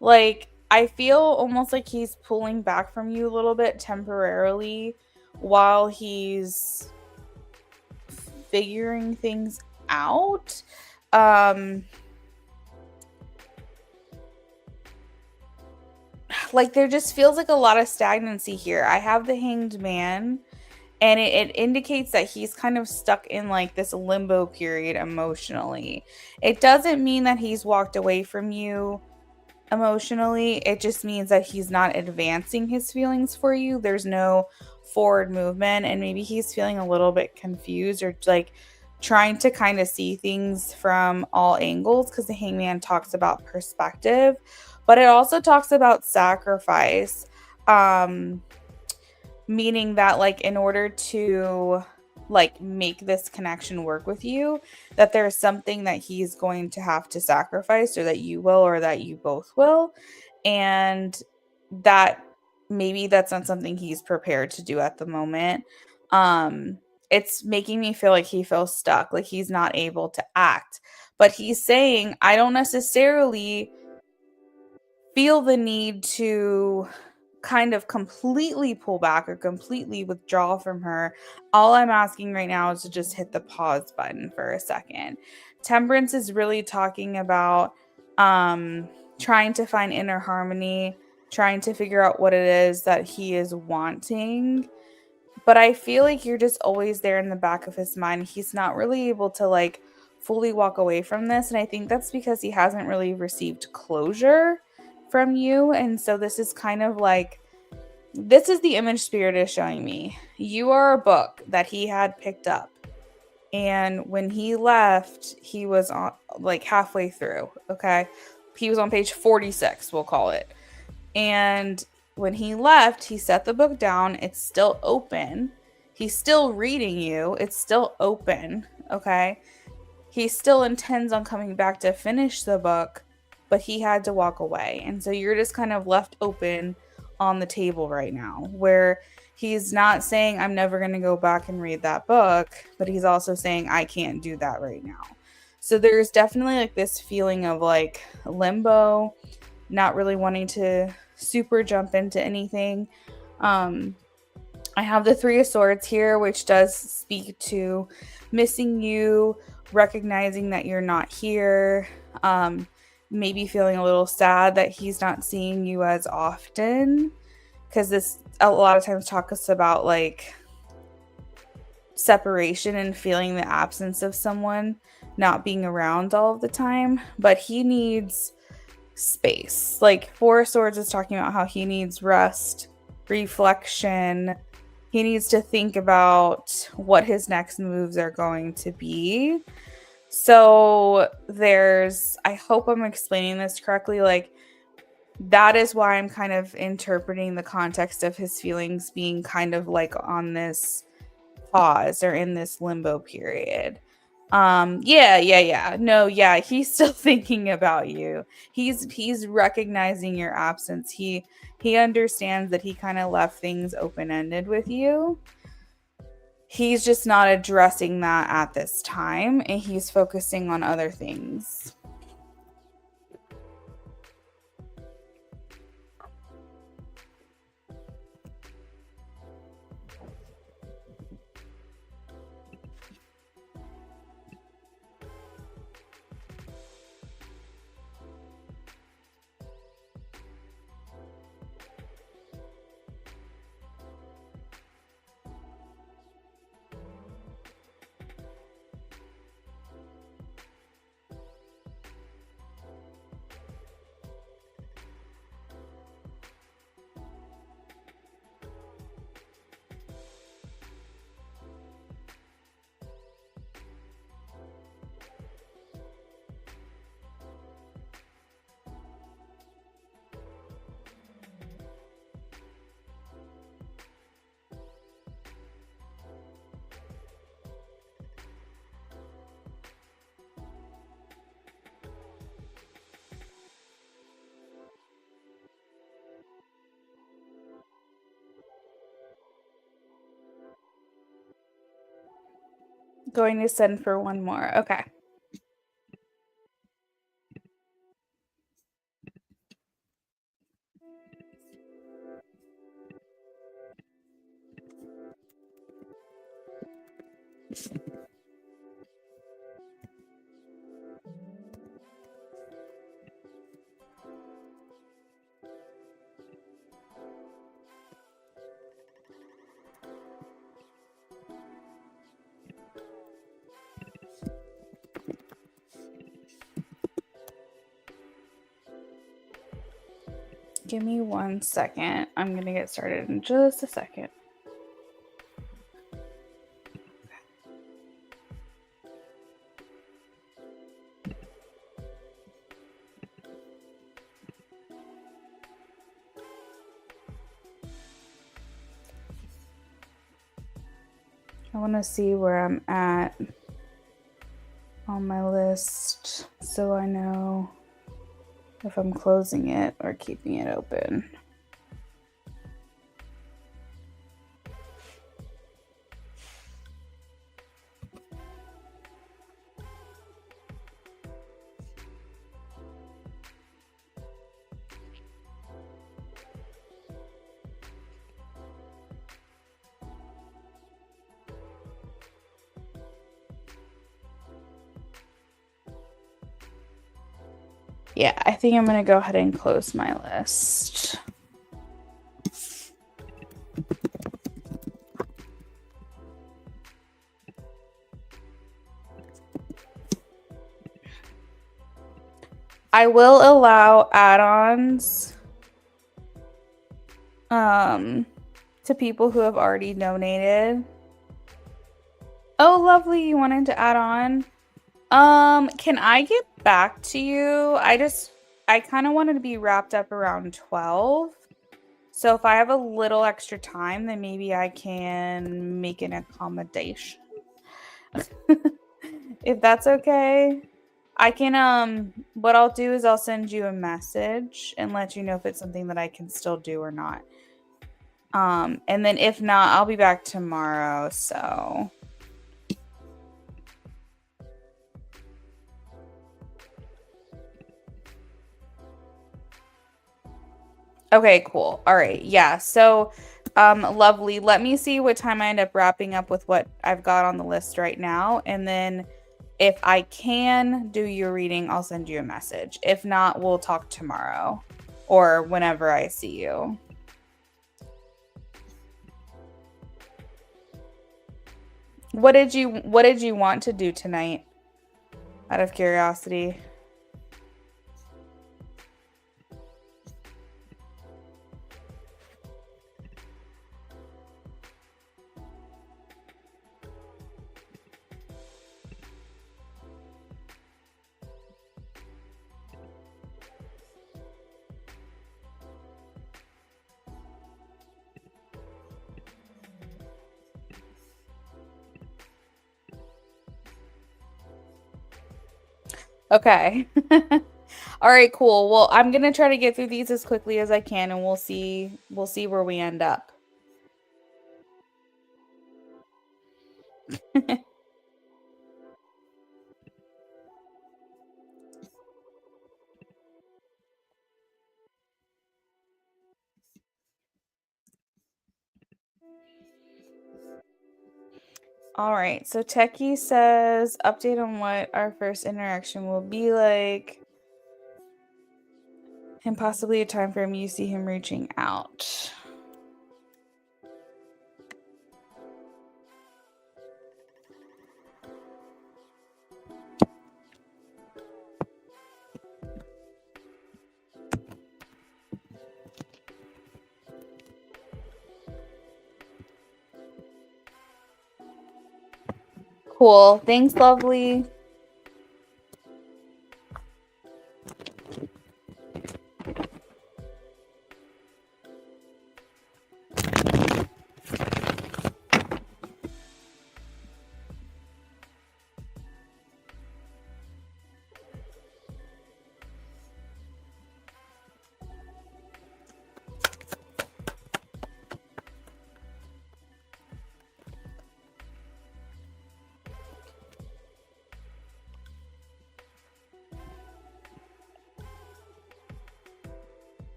Like, I feel almost like he's pulling back from you a little bit temporarily while he's figuring things out. Like, there just feels like a lot of stagnancy here. I have the Hanged Man, and it indicates that he's kind of stuck in like this limbo period emotionally. It doesn't mean that he's walked away from you emotionally. It just means that he's not advancing his feelings for you. There's no forward movement, and maybe he's feeling a little bit confused or like trying to kind of see things from all angles, because the Hangman talks about perspective, but it also talks about sacrifice. Meaning that like in order to like make this connection work with you, that there's something that he's going to have to sacrifice, or that you will, or that you both will, and that maybe that's not something he's prepared to do at the moment. It's making me feel like he feels stuck, like he's not able to act, but he's saying, I don't necessarily feel the need to kind of completely pull back or completely withdraw from her. All I'm asking right now is to just hit the pause button for a second. Temperance is really talking about trying to find inner harmony, trying to figure out what it is that he is wanting. But I feel like you're just always there in the back of his mind. He's not really able to like fully walk away from this. And I think that's because he hasn't really received closure from you. And so this is kind of like, this is the image Spirit is showing me. You are a book that he had picked up. And when he left, he was on like halfway through. Okay. He was on page 46, we'll call it. And when he left, he set the book down. It's still open. He's still reading you. It's still open. Okay. He still intends on coming back to finish the book, but he had to walk away. And so you're just kind of left open, on the table right now, where he's not saying I'm never going to go back and read that book, but he's also saying I can't do that right now. So there's definitely like this feeling of like limbo, not really wanting to super jump into anything. I have the Three of Swords here, which does speak to missing you, recognizing that you're not here, maybe feeling a little sad that he's not seeing you as often. Because this a lot of times talks about like separation and feeling the absence of someone, not being around all of the time. But he needs space. Like Four of Swords is talking about how he needs rest, reflection. He needs to think about what his next moves are going to be. So I hope I'm explaining this correctly. Like, that is why I'm kind of interpreting the context of his feelings being kind of like on this pause or in this limbo period. Yeah, he's still thinking about you. He's recognizing your absence. He understands that he kind of left things open-ended with you. He's just not addressing that at this time, and he's focusing on other things. Going to send for one more. Okay. Give me 1 second. I'm going to get started in just a second. I want to see where I'm at on my list so I know if I'm closing it or keeping it open. Yeah, I think I'm going to go ahead and close my list. I will allow add-ons to people who have already donated. Oh, lovely. You wanted to add on? Can I get back to you? I kind of wanted to be wrapped up around 12. So if I have a little extra time, then maybe I can make an accommodation. If that's okay. I can what I'll do is I'll send you a message and let you know if it's something that I can still do or not. And then if not, I'll be back tomorrow, so okay, cool. All right. Yeah. So lovely. Let me see what time I end up wrapping up with what I've got on the list right now, and then if I can do your reading, I'll send you a message. If not, we'll talk tomorrow or whenever I see you. What did you want to do tonight? Out of curiosity. Okay. All right, cool. Well, I'm going to try to get through these as quickly as I can, and we'll see where we end up. All right. So Techie says update on what our first interaction will be like and possibly a time frame you see him reaching out. Cool. Thanks, lovely.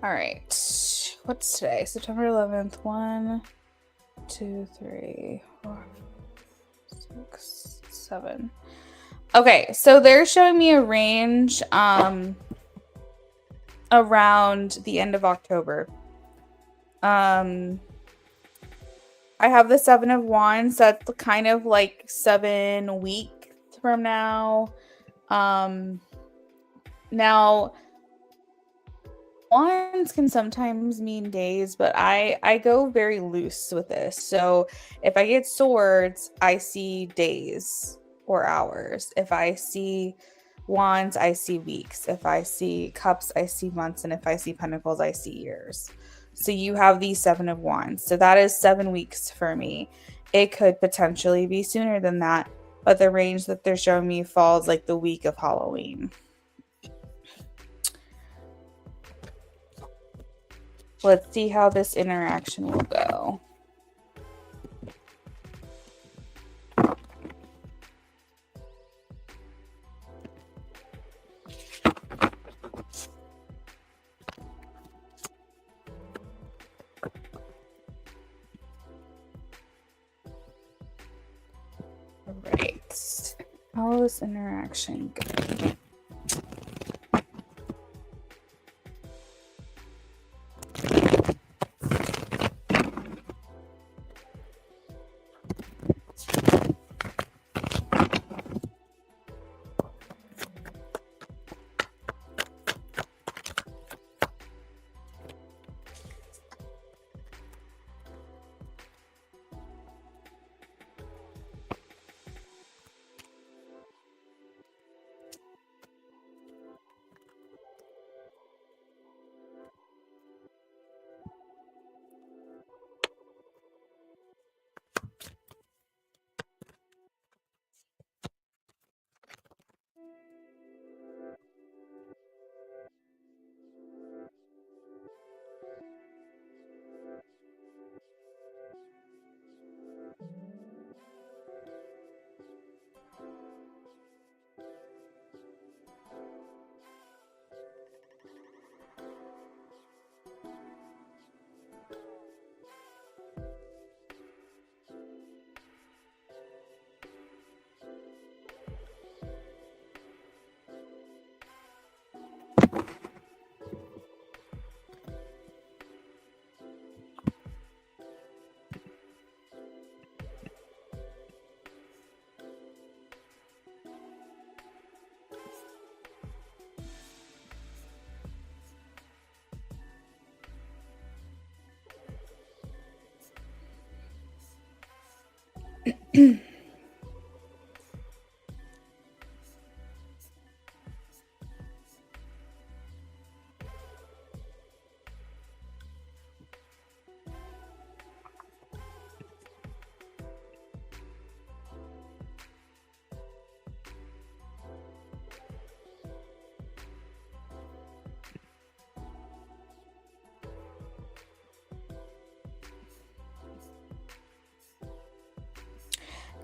All right. What's today? September 11th. 1, 2, 3, 4, 6, 7. Okay, so they're showing me a range around the end of October. I have the 7 of Wands. That's kind of like 7 weeks from now. Now wands can sometimes mean days, but I go very loose with this. So if I get swords, I see days or hours. If I see wands, I see weeks. If I see cups, I see months. And if I see pentacles, I see years. So you have the 7 of Wands. So that is 7 weeks for me. It could potentially be sooner than that, but the range that they're showing me falls like the week of Halloween. Let's see how this interaction will go. All right. How will this interaction go?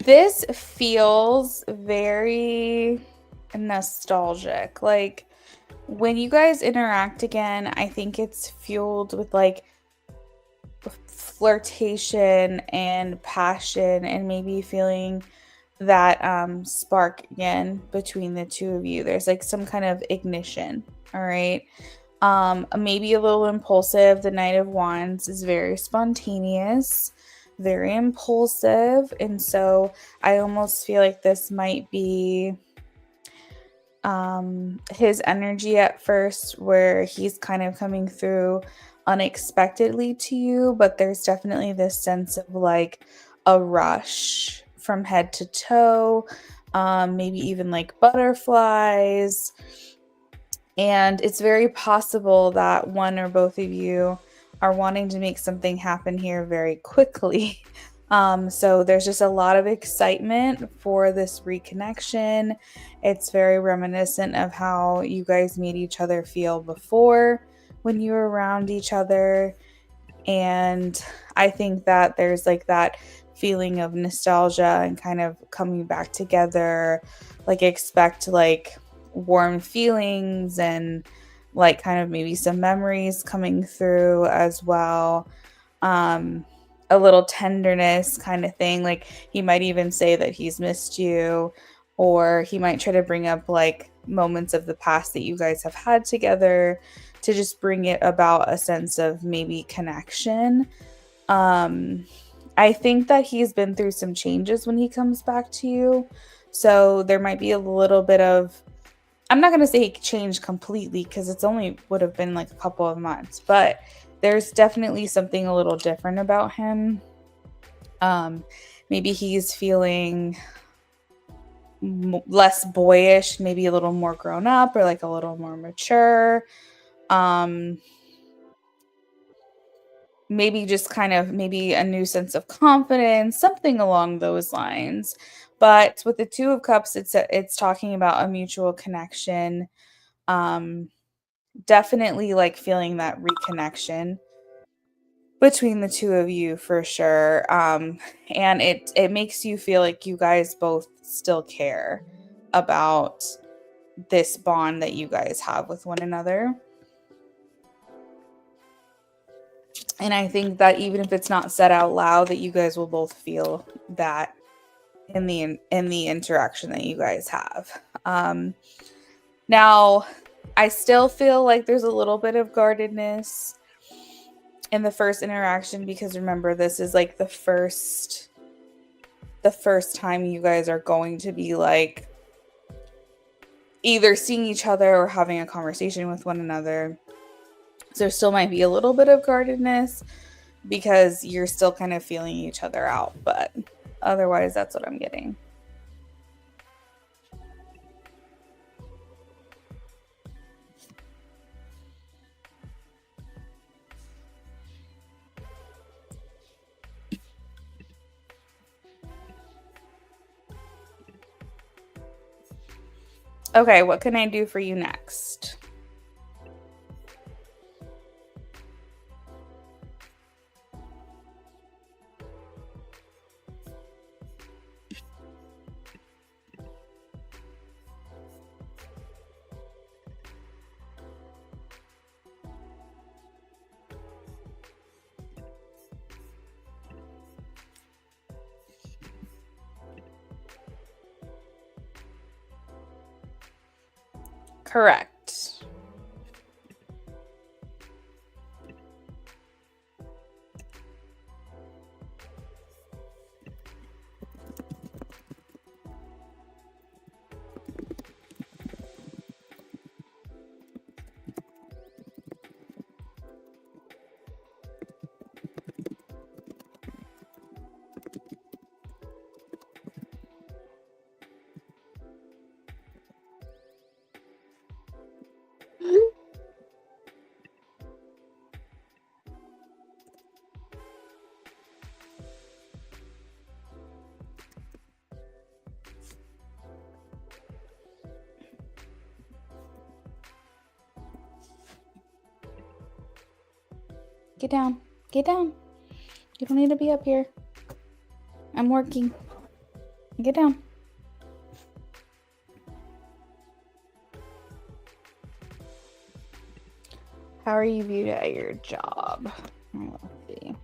This feels very nostalgic. Like when you guys interact again, I think it's fueled with like flirtation and passion and maybe feeling that spark again between the two of you. There's like some kind of ignition, all right? Maybe a little impulsive. The Knight of Wands is very spontaneous, very impulsive, and so I almost feel like this might be his energy at first, where he's kind of coming through unexpectedly to you, but there's definitely this sense of like a rush from head to toe, maybe even like butterflies. And it's very possible that one or both of you are wanting to make something happen here very quickly. So there's just a lot of excitement for this reconnection. It's very reminiscent of how you guys made each other feel before when you were around each other. And I think that there's like that feeling of nostalgia and kind of coming back together. Like expect like warm feelings and like kind of maybe some memories coming through as well. A little tenderness kind of thing. Like he might even say that he's missed you, or he might try to bring up like moments of the past that you guys have had together to just bring it about a sense of maybe connection. Um, I think that he's been through some changes when he comes back to you. So there might be a little bit of, I'm not going to say he changed completely because it's only would have been like a couple of months, but there's definitely something a little different about him. Maybe he's feeling less boyish, maybe a little more grown up or like a little more mature. Um, maybe just kind of maybe a new sense of confidence, something along those lines. But with the Two of Cups, it's talking about a mutual connection. Um, definitely like feeling that reconnection between the two of you for sure. And it makes you feel like you guys both still care about this bond that you guys have with one another. And I think that even if it's not said out loud, that you guys will both feel that in the interaction that you guys have. Now I still feel like there's a little bit of guardedness in the first interaction, because remember, this is like the first time you guys are going to be like either seeing each other or having a conversation with one another. So there still might be a little bit of guardedness because you're still kind of feeling each other out, but otherwise that's what I'm getting. Okay, what can I do for you next? Correct. Get down. Get down. You don't need to be up here. I'm working. Get down. How are you viewed at your job? Let's see.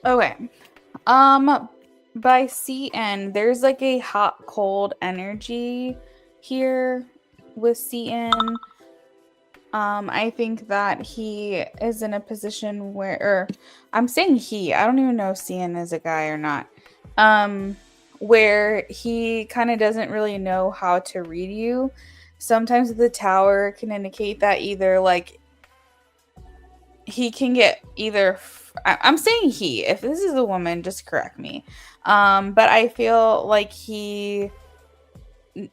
Okay. By CN, there's like a hot cold energy here with CN. I think that he is in a position where, or I'm saying he, I don't even know if CN is a guy or not. Where he kind of doesn't really know how to read you. Sometimes the tower can indicate that either like he can get either I'm saying he. If this is a woman, just correct me. But I feel like he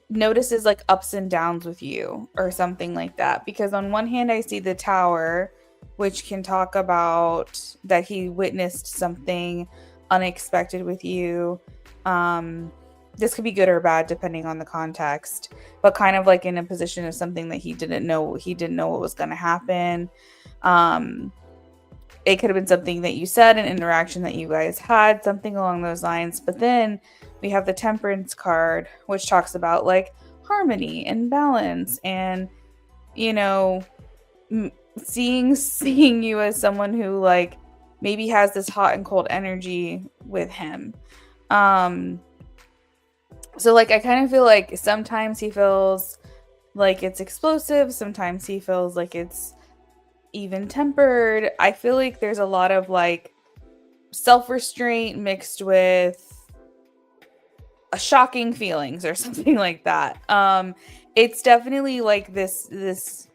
notices like ups and downs with you or something like that, because on one hand I see the tower, which can talk about that he witnessed something unexpected with you. This could be good or bad depending on the context, but kind of like in a position of something that he didn't know what was going to happen. It could have been something that you said, an interaction that you guys had, something along those lines. But then we have the Temperance card, which talks about like harmony and balance, and you know, seeing you as someone who like maybe has this hot and cold energy with him. So like I kind of feel like sometimes he feels like it's explosive, sometimes he feels like it's even tempered. I feel like there's a lot of like self-restraint mixed with a shocking feelings or something like that. It's definitely like this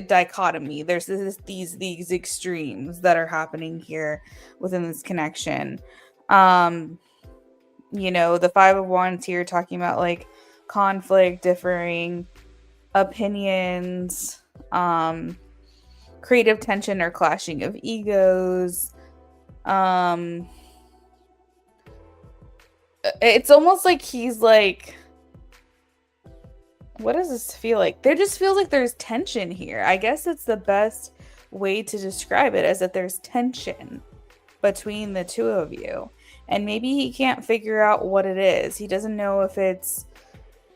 dichotomy. There's these extremes that are happening here within this connection. The Five of Wands here talking about like conflict, differing opinions, creative tension or clashing of egos. It's almost like he's like, what does this feel like? There just feels like there's tension here. I guess it's the best way to describe it, is that there's tension between the two of you. And maybe he can't figure out what it is. He doesn't know if it's,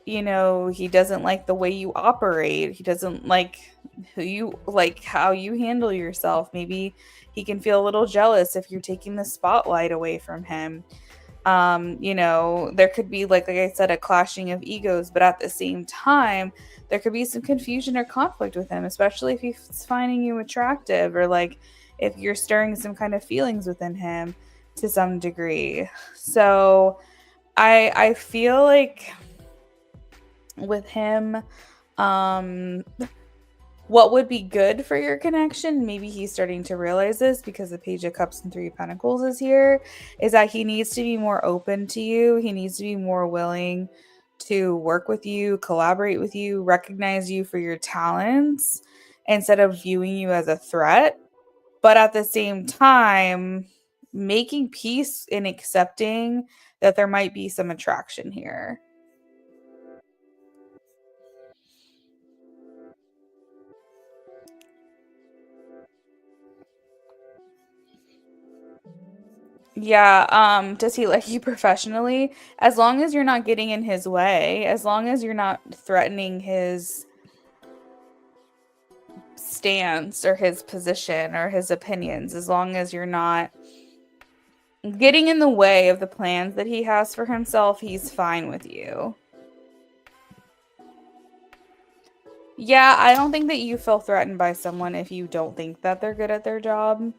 he doesn't like the way you operate. He doesn't like how you handle yourself. Maybe he can feel a little jealous if you're taking the spotlight away from him. There could be like I said, a clashing of egos, but at the same time, there could be some confusion or conflict with him, especially if he's finding you attractive, or like if you're stirring some kind of feelings within him to some degree. So I feel like with him, what would be good for your connection, maybe he's starting to realize this because the Page of Cups and Three of Pentacles is here, is that he needs to be more open to you. He needs to be more willing to work with you, collaborate with you, recognize you for your talents instead of viewing you as a threat. But at the same time, making peace and accepting that there might be some attraction here. Yeah, does he like you professionally? As long as you're not getting in his way, as long as you're not threatening his stance or his position or his opinions, as long as you're not getting in the way of the plans that he has for himself, he's fine with you. Yeah, I don't think that you feel threatened by someone if you don't think that they're good at their job.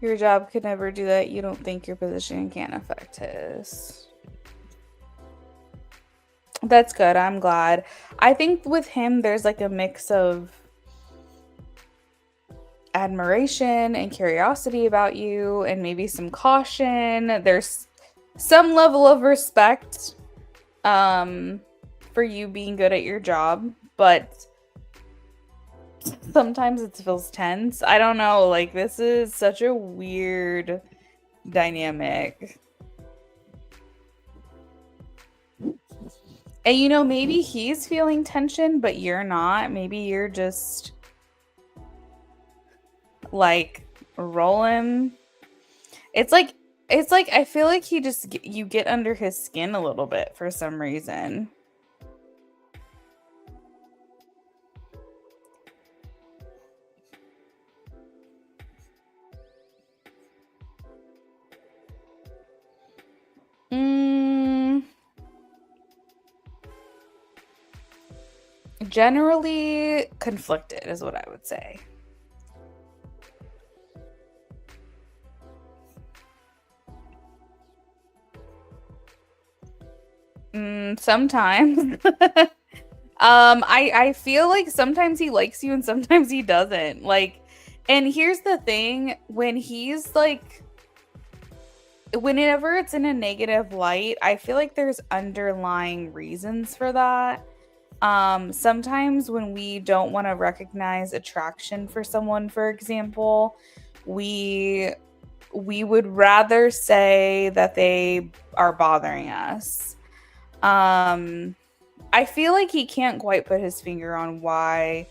Your job could never do that. You don't think your position can affect his. That's good. I'm glad. I think with him, there's like a mix of admiration and curiosity about you, and maybe some caution. There's some level of respect for you being good at your job, but sometimes it feels tense. I don't know. Like, this is such a weird dynamic. And maybe he's feeling tension, but you're not. Maybe you're just like rolling. It's like I feel like you get under his skin a little bit for some reason. Mm, generally conflicted is what I would say. Sometimes. I feel like sometimes he likes you and sometimes he doesn't. Like, and here's the thing, when he's like whenever it's in a negative light, I feel like there's underlying reasons for that. Sometimes when we don't want to recognize attraction for someone, for example, we would rather say that they are bothering us. I feel like he can't quite put his finger on why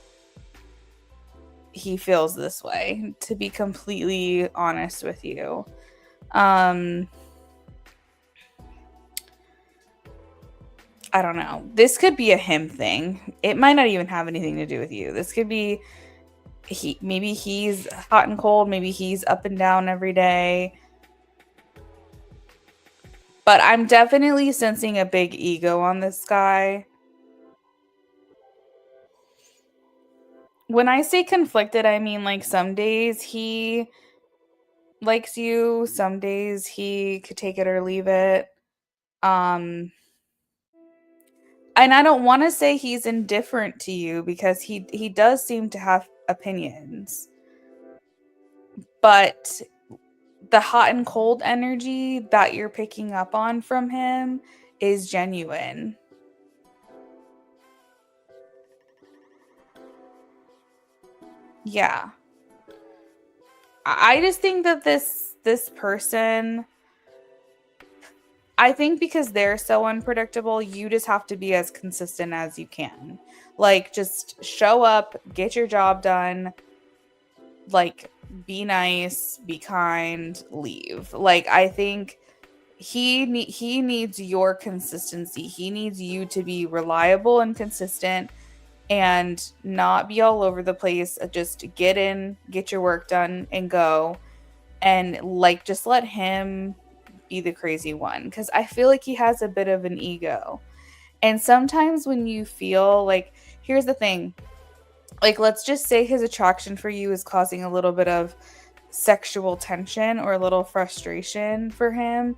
he feels this way, to be completely honest with you. I don't know. This could be a him thing. It might not even have anything to do with you. This could be maybe he's hot and cold, maybe he's up and down every day. But I'm definitely sensing a big ego on this guy. When I say conflicted, I mean like some days he likes you, some days he could take it or leave it. Um and I don't want to say he's indifferent to you, because he does seem to have opinions. But the hot and cold energy that you're picking up on from him is genuine. Yeah. I just think that this person, I think because they're so unpredictable, you just have to be as consistent as you can. Like, just show up, get your job done, like, be nice, be kind, leave. Like, I think he needs your consistency. He needs you to be reliable and consistent and not be all over the place. Just get in, get your work done, and go. And like, just let him be the crazy one, because I feel like he has a bit of an ego. And sometimes when you feel like, here's the thing, like, let's just say his attraction for you is causing a little bit of sexual tension or a little frustration for him,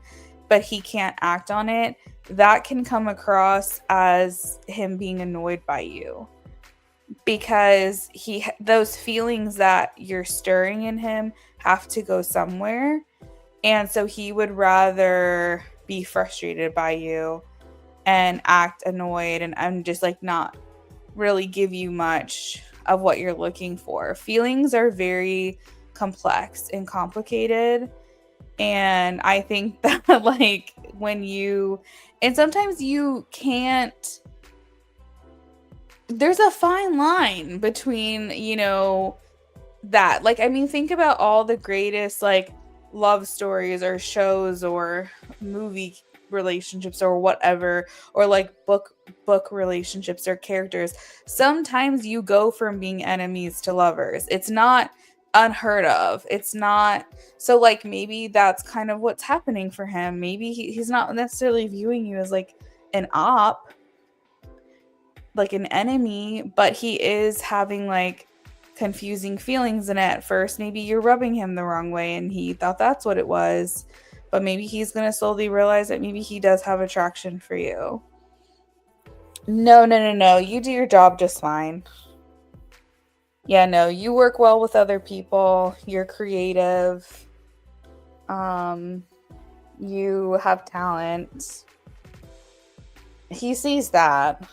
but he can't act on it. That can come across as him being annoyed by you, because those feelings that you're stirring in him have to go somewhere, and so he would rather be frustrated by you and act annoyed and just like not really give you much of what you're looking for. Feelings are very complex and complicated, and I think that like when you and sometimes you can't, there's a fine line between, that. Like, I mean, think about all the greatest like love stories or shows or movie relationships or whatever, or like book relationships or characters. Sometimes you go from being enemies to lovers. It's not unheard of. It's not, so like maybe that's kind of what's happening for him. Maybe he's not necessarily viewing you as like an op, like an enemy, but he is having like confusing feelings in it at first. Maybe you're rubbing him the wrong way and he thought that's what it was. But maybe he's going to slowly realize that maybe he does have attraction for you. No, no, no, no. You do your job just fine. Yeah, no, you work well with other people. You're creative. You have talent. He sees that.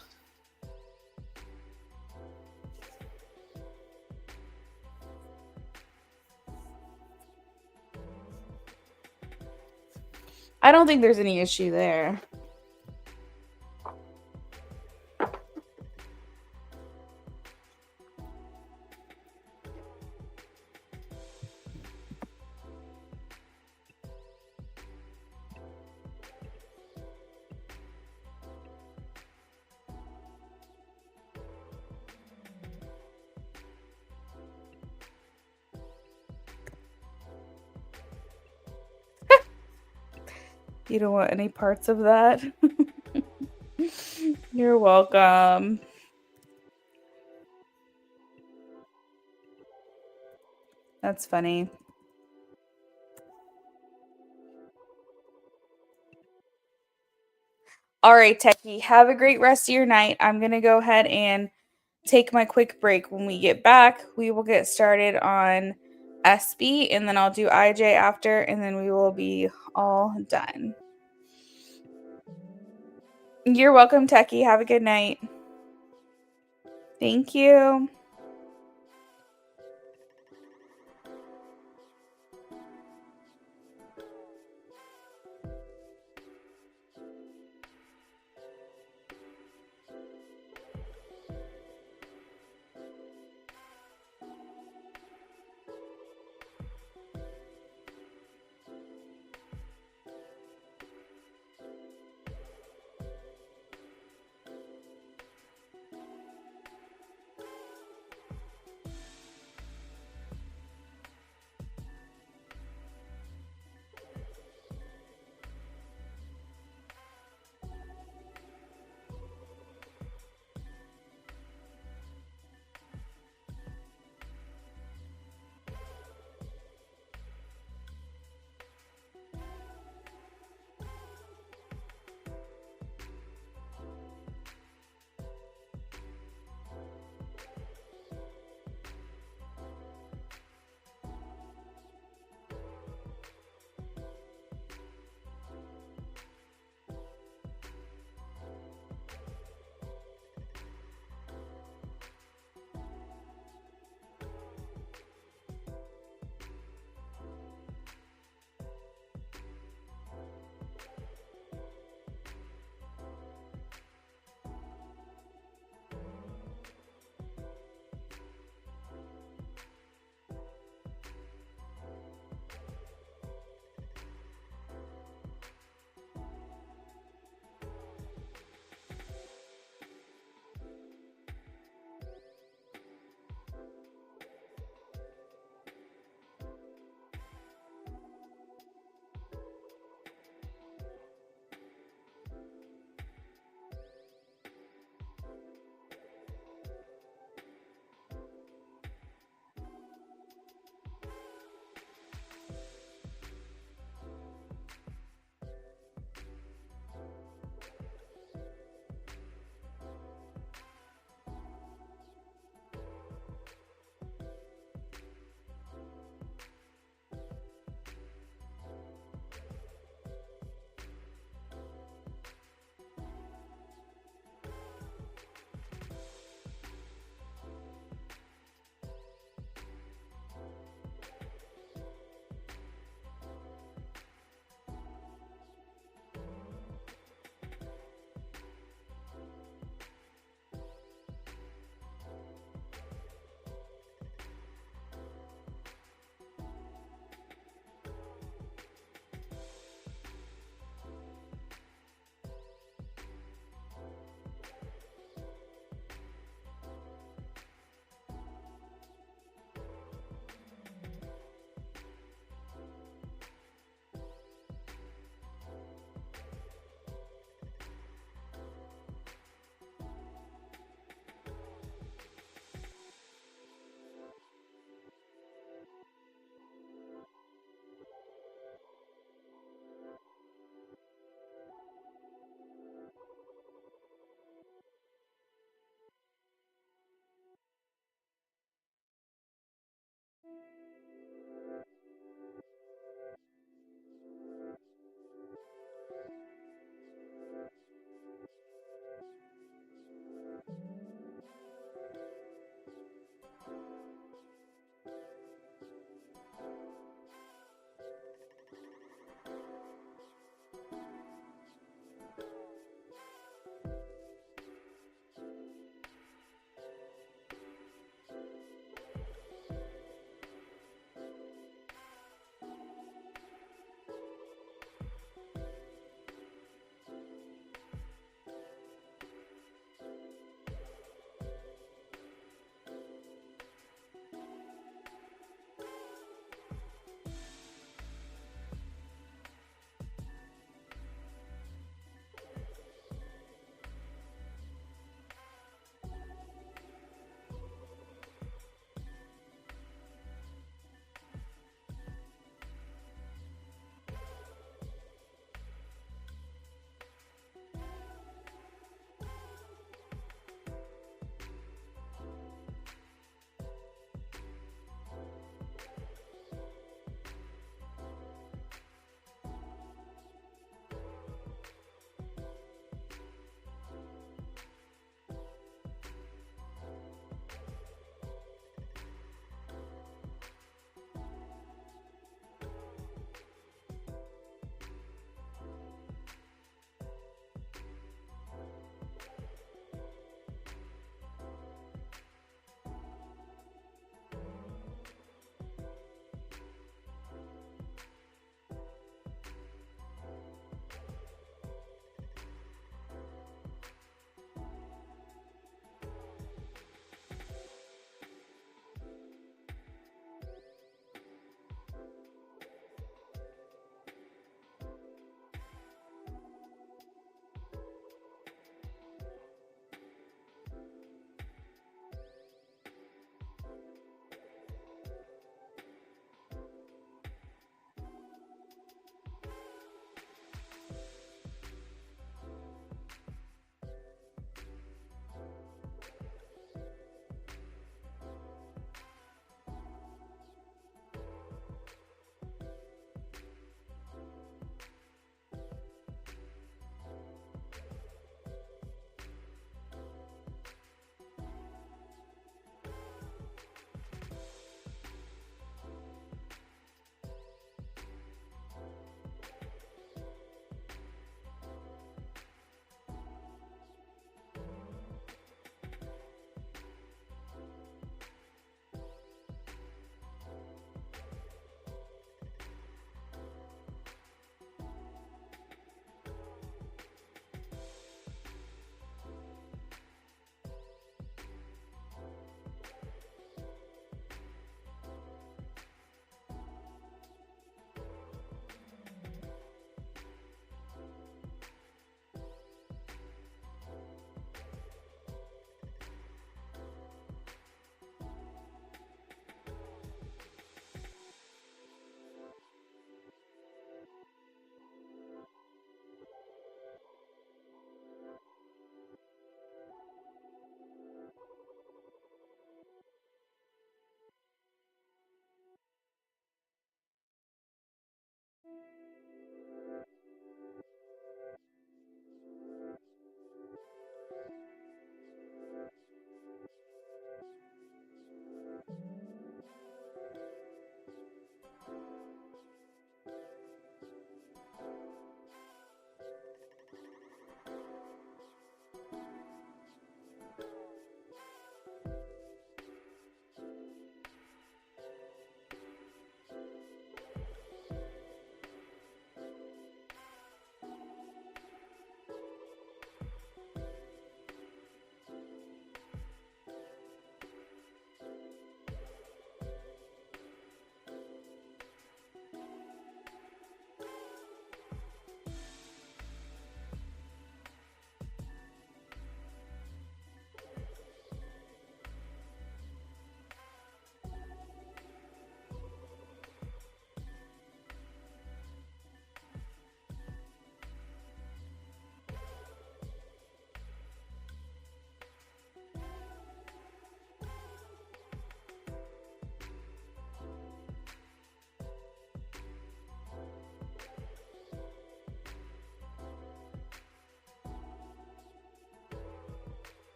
I don't think there's any issue there. You don't want any parts of that? You're welcome. That's funny. All right, Techie, have a great rest of your night. I'm going to go ahead and take my quick break. When we get back, we will get started on SB, and then I'll do IJ after, and then we will be all done. You're welcome, Techie. Have a good night. Thank you.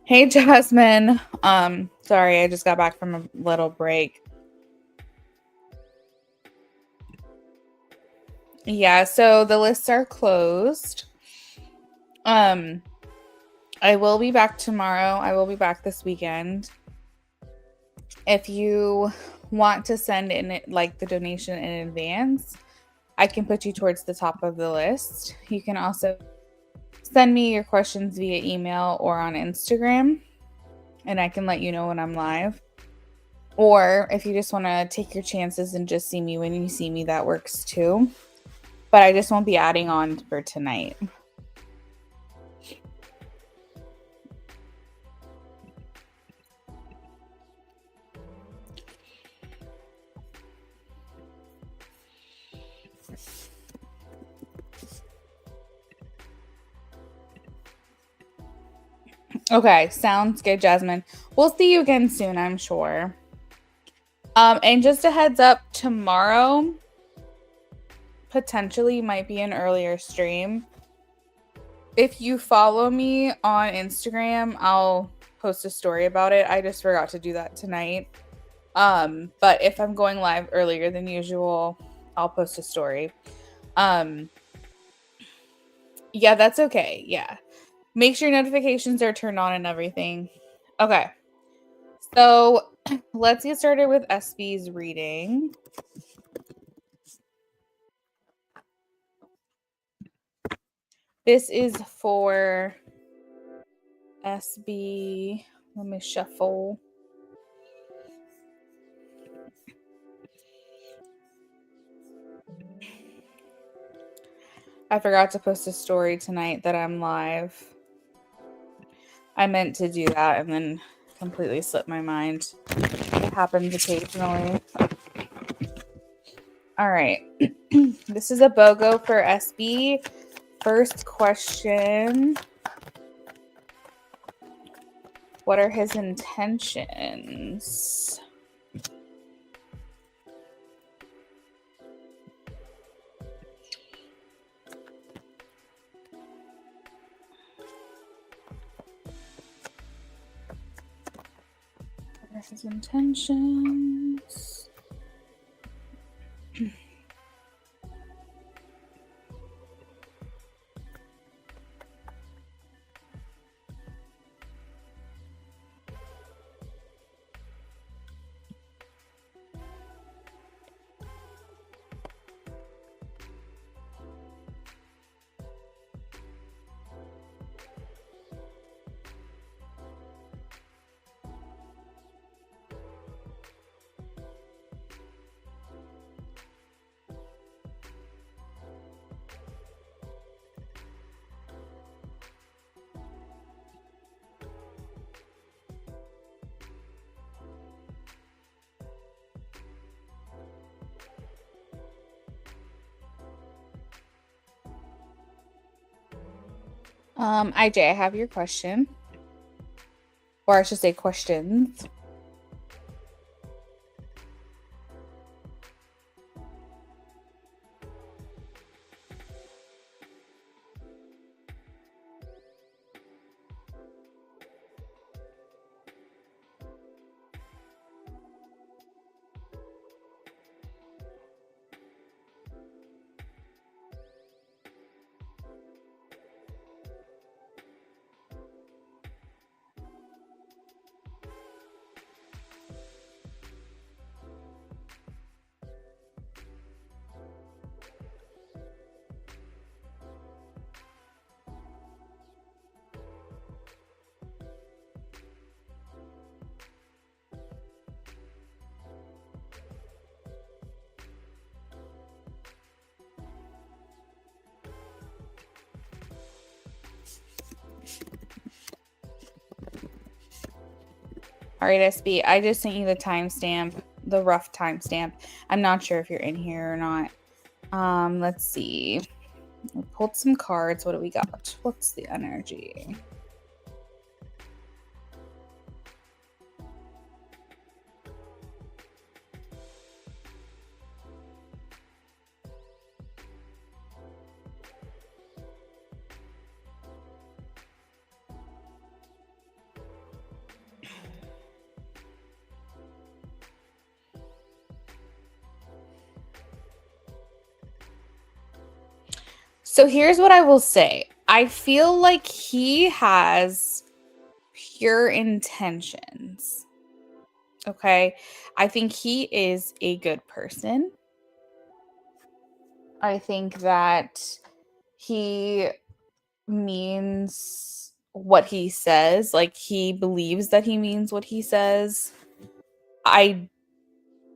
Hey, Jasmine. Sorry, I just got back from a little break. Yeah, so the lists are closed. I will be back tomorrow. I will be back this weekend. If you want to send in like the donation in advance, I can put you towards the top of the list. You can also send me your questions via email or on Instagram, and I can let you know when I'm live. Or if you just want to take your chances and just see me when you see me, that works too. But I just won't be adding on for tonight. Okay, sounds good, Jasmine. We'll see you again soon, I'm sure. And just a heads up, tomorrow potentially might be an earlier stream. If you follow me on Instagram, I'll post a story about it. I just forgot to do that tonight. But if I'm going live earlier than usual, I'll post a story. Yeah, that's okay. Yeah. Make sure notifications are turned on and everything. Okay. So let's get started with SB's reading. This is for SB. Let me shuffle. I forgot to post a story tonight that I'm live. I meant to do that and then completely slipped my mind. It happens occasionally. All right. This is a BOGO for SB. First question. What are his intentions? What are his intentions? IJ, I have your question. Or I should say questions. All right, SB, I just sent you the timestamp, the rough timestamp. I'm not sure if you're in here or not. Let's see. We pulled some cards. What do we got? What's the energy? So here's what I will say. I feel like he has pure intentions. Okay. I think he is a good person. I think that he means what he says. Like, he believes that he means what he says. I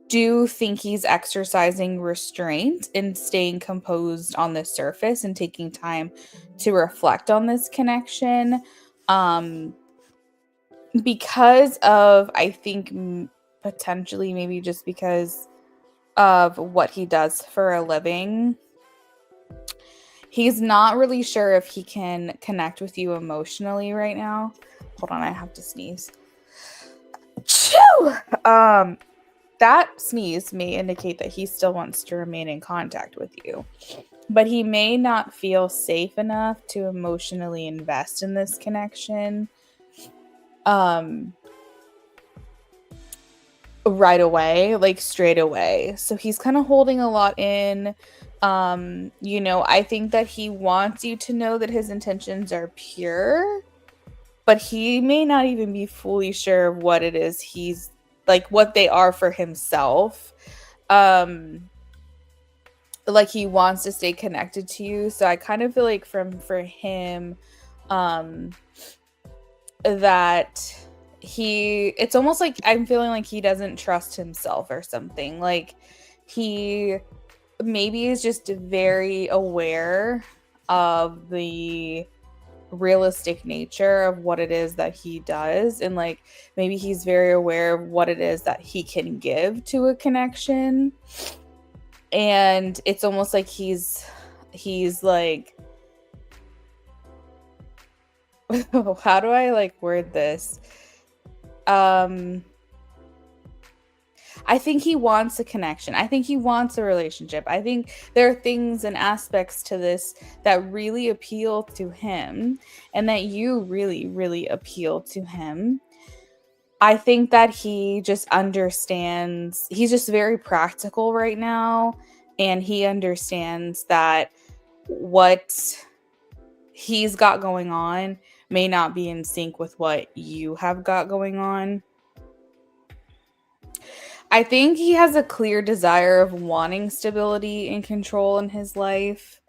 do think he's exercising restraint and staying composed on the surface and taking time to reflect on this connection. Because of, I think, potentially maybe just because of what he does for a living, he's not really sure if he can connect with you emotionally right now. Hold on, I have to sneeze. Choo! That sneeze may indicate that he still wants to remain in contact with you, but he may not feel safe enough to emotionally invest in this connection right away, like straight away. So he's kind of holding a lot in. I think that he wants you to know that his intentions are pure, but he may not even be fully sure of what it is he's like, what they are for himself. Like, he wants to stay connected to you. So I kind of feel like for him, that it's almost like I'm feeling like he doesn't trust himself or something. Like, he maybe is just very aware of the realistic nature of what it is that he does, and like maybe he's very aware of what it is that he can give to a connection, and it's almost like he's like how do I like word this? I think he wants a connection. I think he wants a relationship. I think there are things and aspects to this that really appeal to him, and that you really, really appeal to him. I think that he just understands, he's just very practical right now, and he understands that what he's got going on may not be in sync with what you have got going on. I think he has a clear desire of wanting stability and control in his life.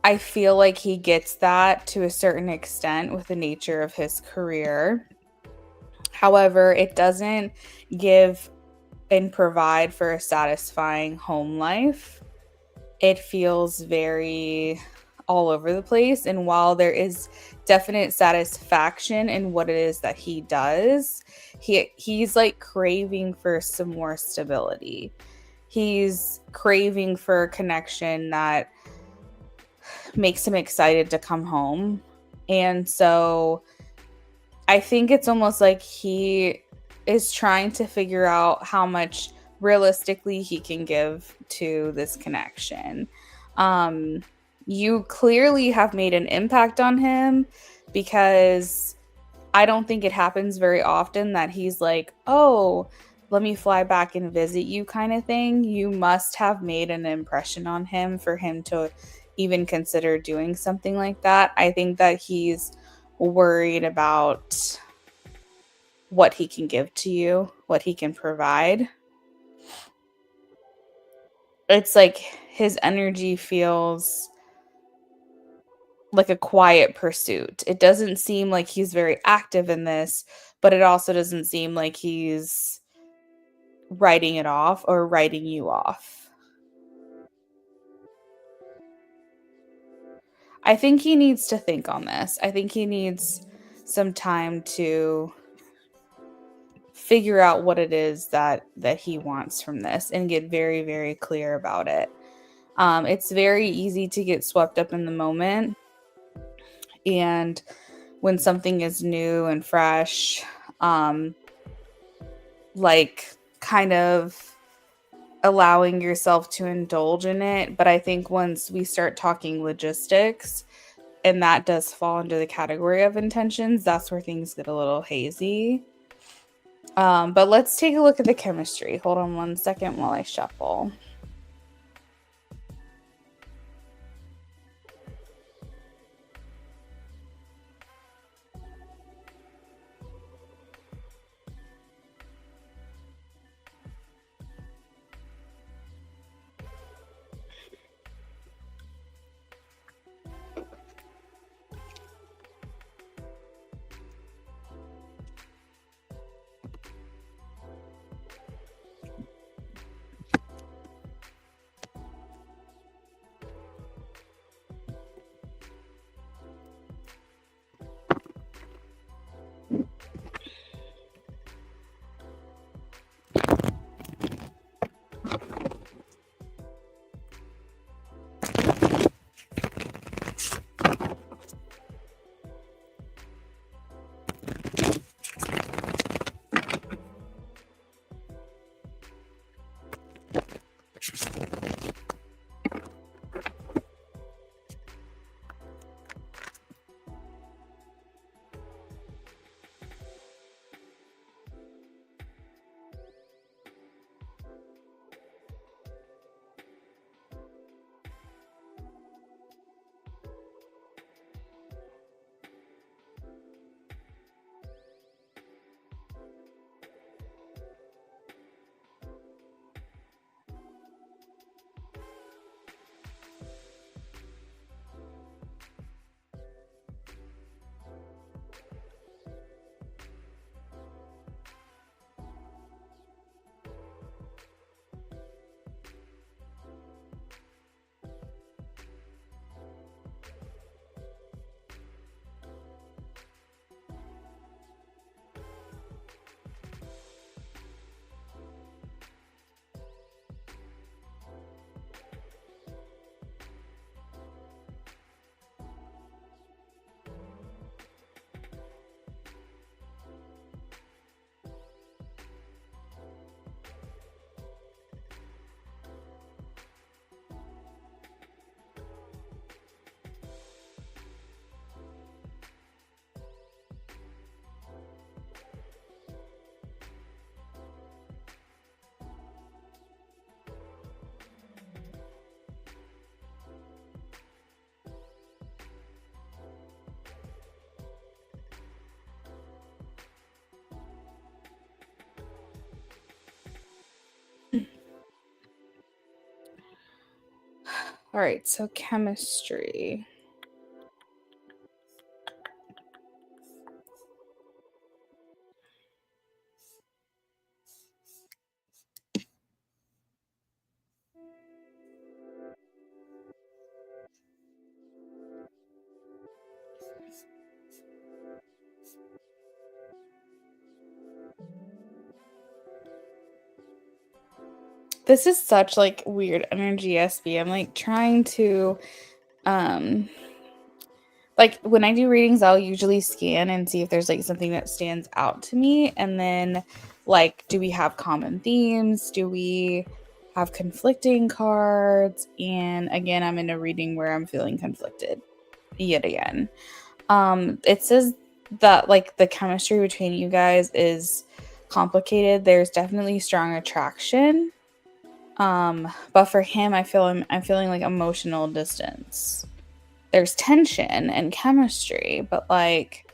I feel like he gets that to a certain extent with the nature of his career. However, it doesn't give and provide for a satisfying home life. It feels very all over the place. And while there is definite satisfaction in what it is that he does, he's like craving for some more stability. He's craving for a connection that makes him excited to come home. And so I think it's almost like he is trying to figure out how much realistically he can give to this connection. You clearly have made an impact on him, because I don't think it happens very often that he's like, oh, let me fly back and visit you kind of thing. You must have made an impression on him for him to even consider doing something like that. I think that he's worried about what he can give to you, what he can provide. It's like his energy feels like a quiet pursuit. It doesn't seem like he's very active in this, but it also doesn't seem like he's writing it off or writing you off. I think he needs to think on this. I think he needs some time to figure out what it is that he wants from this and get very, very clear about it. It's very easy to get swept up in the moment, and when something is new and fresh, like kind of allowing yourself to indulge in it. But I think once we start talking logistics, and that does fall under the category of intentions, that's where things get a little hazy. But let's take a look at the chemistry. Hold on one second while I shuffle. All right, so chemistry. This is such like weird energy, SB. I'm like trying to like when I do readings, I'll usually scan and see if there's like something that stands out to me. And then like, do we have common themes? Do we have conflicting cards? And again, I'm in a reading where I'm feeling conflicted yet again. It says that like the chemistry between you guys is complicated. There's definitely strong attraction. But for him, I'm feeling like emotional distance. There's tension and chemistry, but like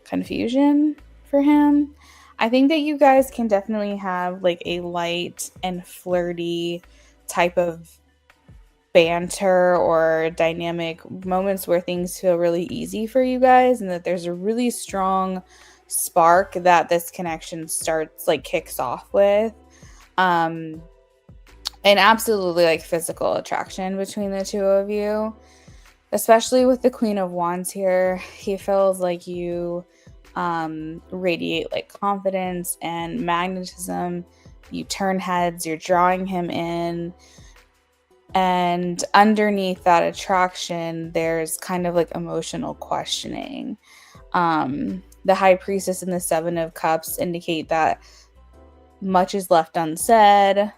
confusion for him. I think that you guys can definitely have like a light and flirty type of banter or dynamic moments where things feel really easy for you guys, and that there's a really strong spark that this connection starts like kicks off with. And absolutely like physical attraction between the two of you, especially with the Queen of Wands here. He feels like you radiate like confidence and magnetism. You turn heads, you're drawing him in. And underneath that attraction, there's kind of like emotional questioning. The High Priestess and the Seven of Cups indicate that much is left unsaid.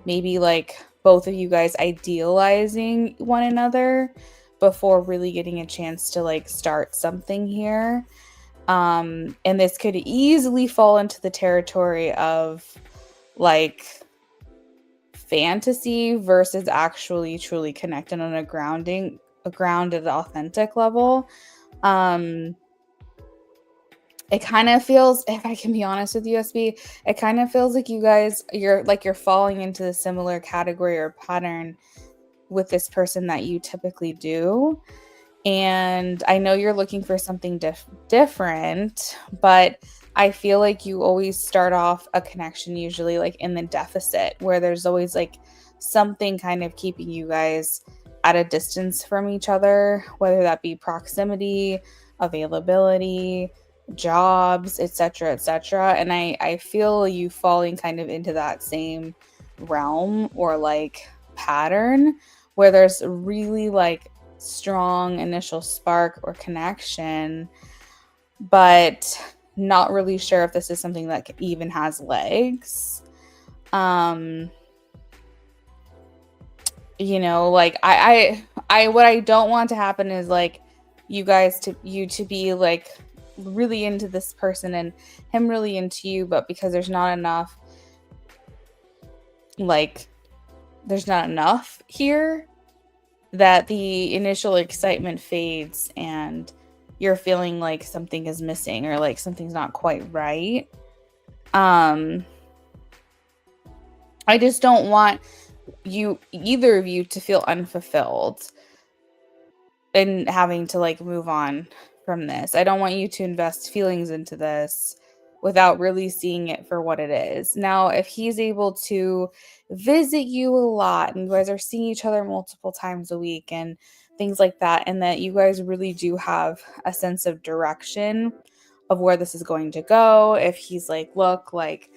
Maybe like both of you guys idealizing one another before really getting a chance to like start something here. And this could easily fall into the territory of like fantasy versus actually truly connected on a grounded, authentic level. It kind of feels, if I can be honest with you, SB, it kind of feels like you guys, you're falling into the similar category or pattern with this person that you typically do. And I know you're looking for something different, but I feel like you always start off a connection usually like in the deficit, where there's always like something kind of keeping you guys at a distance from each other, whether that be proximity, availability, jobs, etc., etc. And I feel you falling kind of into that same realm or like pattern where there's really like strong initial spark or connection, but not really sure if this is something that even has legs. You know, like I what I don't want to happen is like you to be like really into this person and him really into you, but because there's not enough here, that the initial excitement fades and you're feeling like something is missing or like something's not quite right. I just don't want either of you to feel unfulfilled and having to like move on from this. I don't want you to invest feelings into this without really seeing it for what it is. Now, if he's able to visit you a lot and you guys are seeing each other multiple times a week and things like that, and that you guys really do have a sense of direction of where this is going to go, if he's like, look, like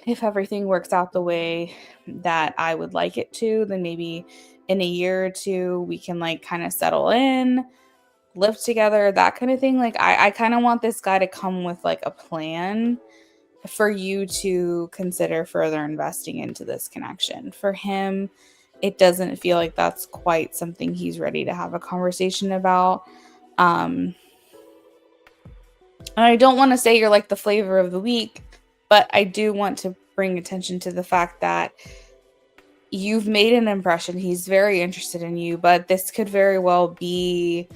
if everything works out the way that I would like it to, then maybe in a year or two we can like kind of settle in, live together, that kind of thing. Like I kind of want this guy to come with like a plan for you to consider further investing into this connection. For him, it doesn't feel like that's quite something he's ready to have a conversation about. And I don't want to say you're like the flavor of the week, but I do want to bring attention to the fact that you've made an impression. He's very interested in you, but this could very well be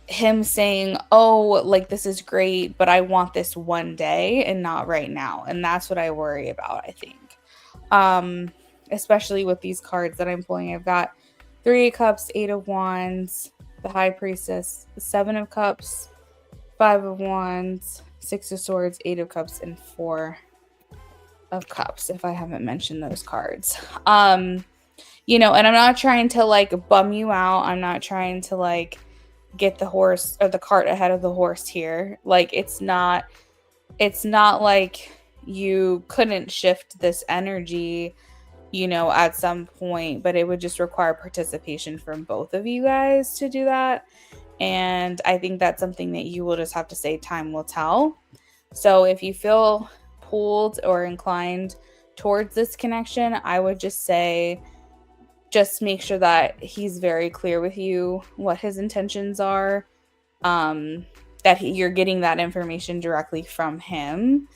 him saying, oh, like this is great, but I want this one day and not right now. And that's what I worry about, I think. especially with these cards that I'm pulling. I've got 3 of Cups, 8 of Wands, the High Priestess, the 7 of Cups, 5 of Wands, 6 of Swords, 8 of Cups, and 4 of Cups, if I haven't mentioned those cards. You know, and I'm not trying to like bum you out. I'm not trying to like get the horse or the cart ahead of the horse here. Like it's not like you couldn't shift this energy, you know, at some point, but it would just require participation from both of you guys to do that. And I think that's something that you will just have to say time will tell. So if you feel pulled or inclined towards this connection, I would just say, just make sure that he's very clear with you what his intentions are, that you're getting that information directly from him,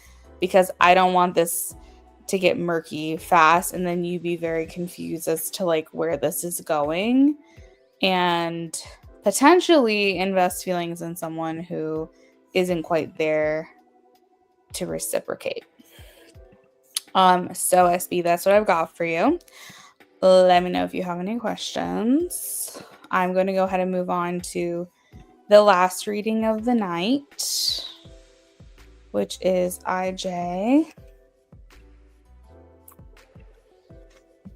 because I don't want this to get murky fast and then you be very confused as to like where this is going and potentially invest feelings in someone who isn't quite there to reciprocate. So SB, that's what I've got for you. Let me know if you have any questions. I'm going to go ahead and move on to the last reading of the night, which is IJ.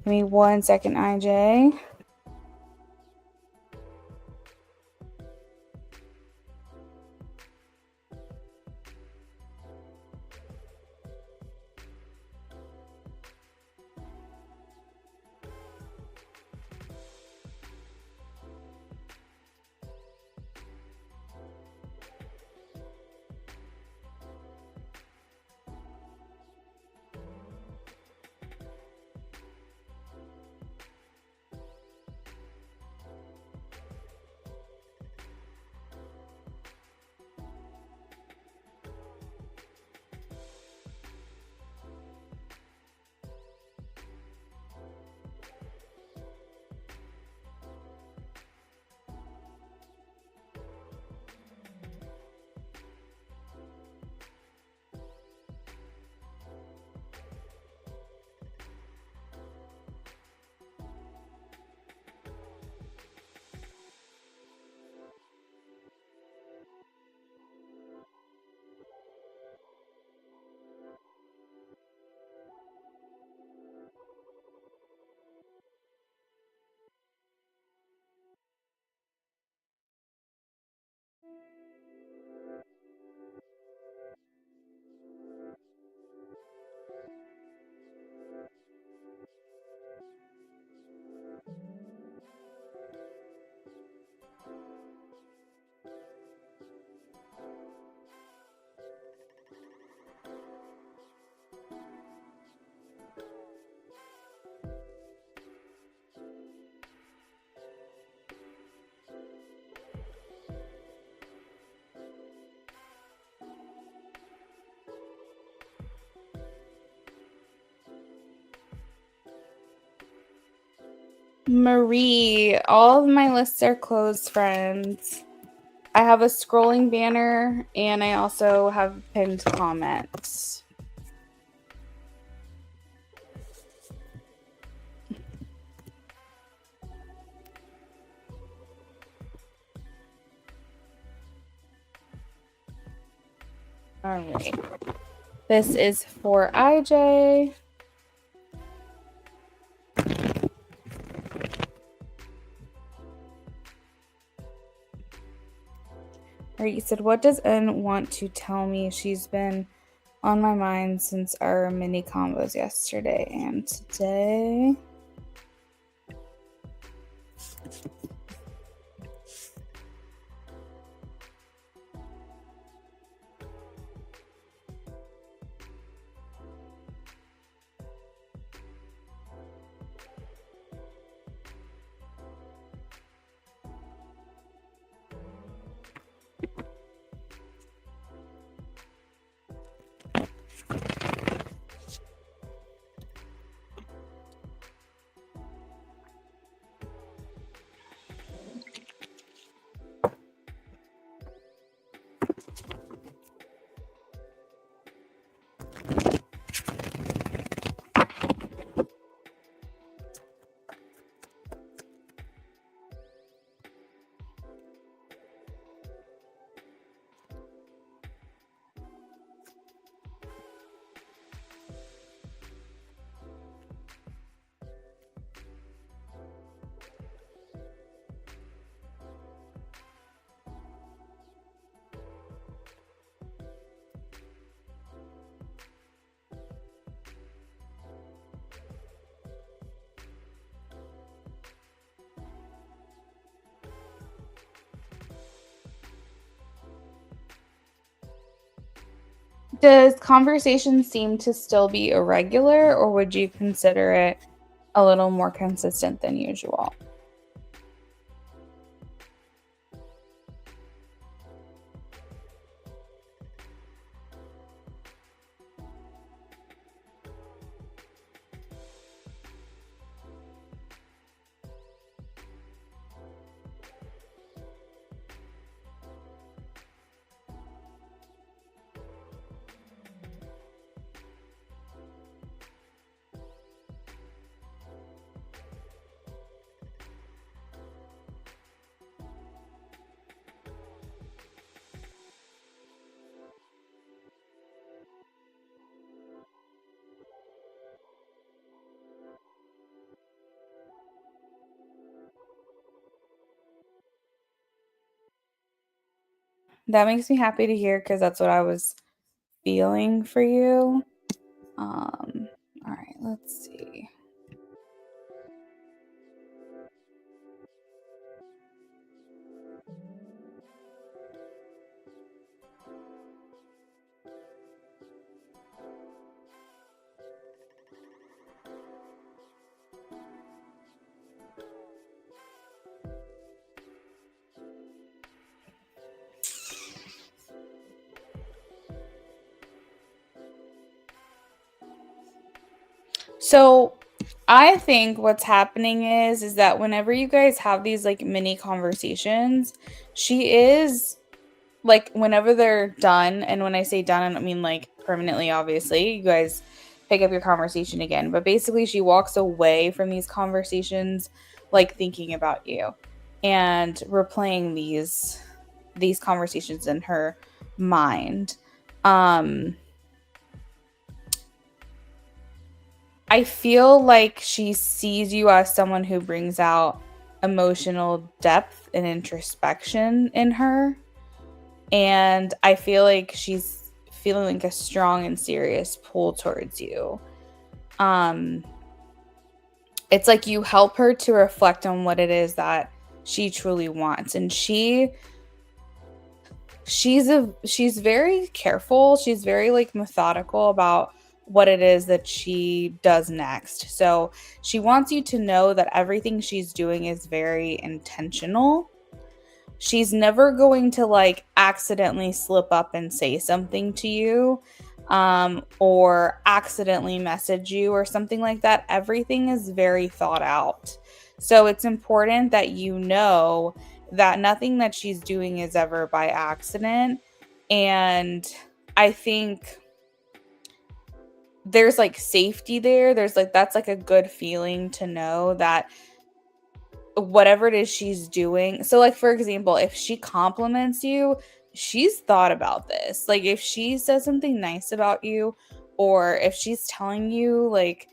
Give me 1 second, IJ. Marie, all of my lists are closed, friends. I have a scrolling banner and I also have pinned comments. All right. This is for IJ. All right, you said, what does N want to tell me? She's been on my mind since our mini combos yesterday and today. Does conversation seem to still be irregular, or would you consider it a little more consistent than usual? That makes me happy to hear because that's what I was feeling for you. All right, let's see. So I think what's happening is that whenever you guys have these like mini conversations, she is like whenever they're done, and when I say done, I don't mean like permanently, obviously. You guys pick up your conversation again, but basically she walks away from these conversations like thinking about you and replaying these conversations in her mind. Um I feel like she sees you as someone who brings out emotional depth and introspection in her. And I feel like she's feeling like a strong and serious pull towards you. Um, it's like you help her to reflect on what it is that she truly wants. And she's very careful. She's very like methodical about what it is that she does next. So she wants you to know that everything she's doing is very intentional. She's never going to like accidentally slip up and say something to you, or accidentally message you or something like that. Everything is very thought out. So it's important that you know that nothing that she's doing is ever by accident. And I think there's like safety there. There's like that's like a good feeling to know that whatever it is she's doing. So like for example, if she compliments you, she's thought about this. Like if she says something nice about you, or if she's telling you like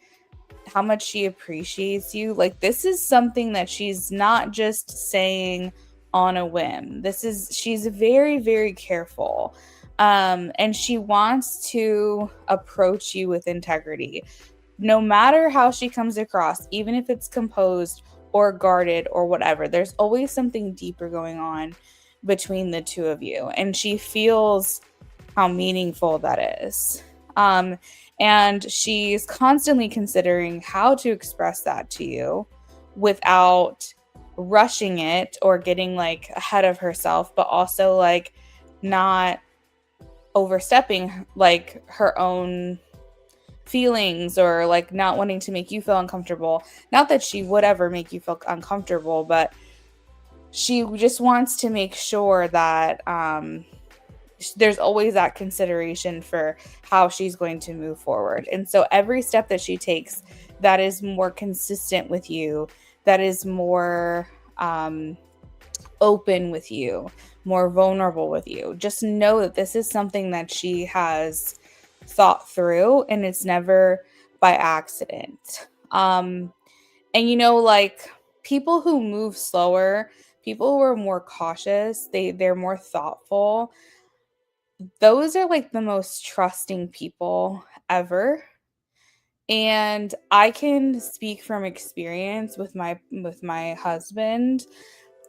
how much she appreciates you, like this is something that she's not just saying on a whim. She's very very careful. And she wants to approach you with integrity no matter how she comes across, even if it's composed or guarded or whatever, there's always something deeper going on between the two of you. And she feels how meaningful that is. Um, and she's constantly considering how to express that to you without rushing it or getting like ahead of herself, but also like not overstepping like her own feelings or like not wanting to make you feel uncomfortable. Not that she would ever make you feel uncomfortable, but she just wants to make sure that there's always that consideration for how she's going to move forward. And so every step that she takes that is more consistent with you, that is more open with you, more vulnerable with you, just know that this is something that she has thought through and it's never by accident. And like people who move slower, people who are more cautious, they're more thoughtful, those are like the most trusting people ever. And I can speak from experience with my husband.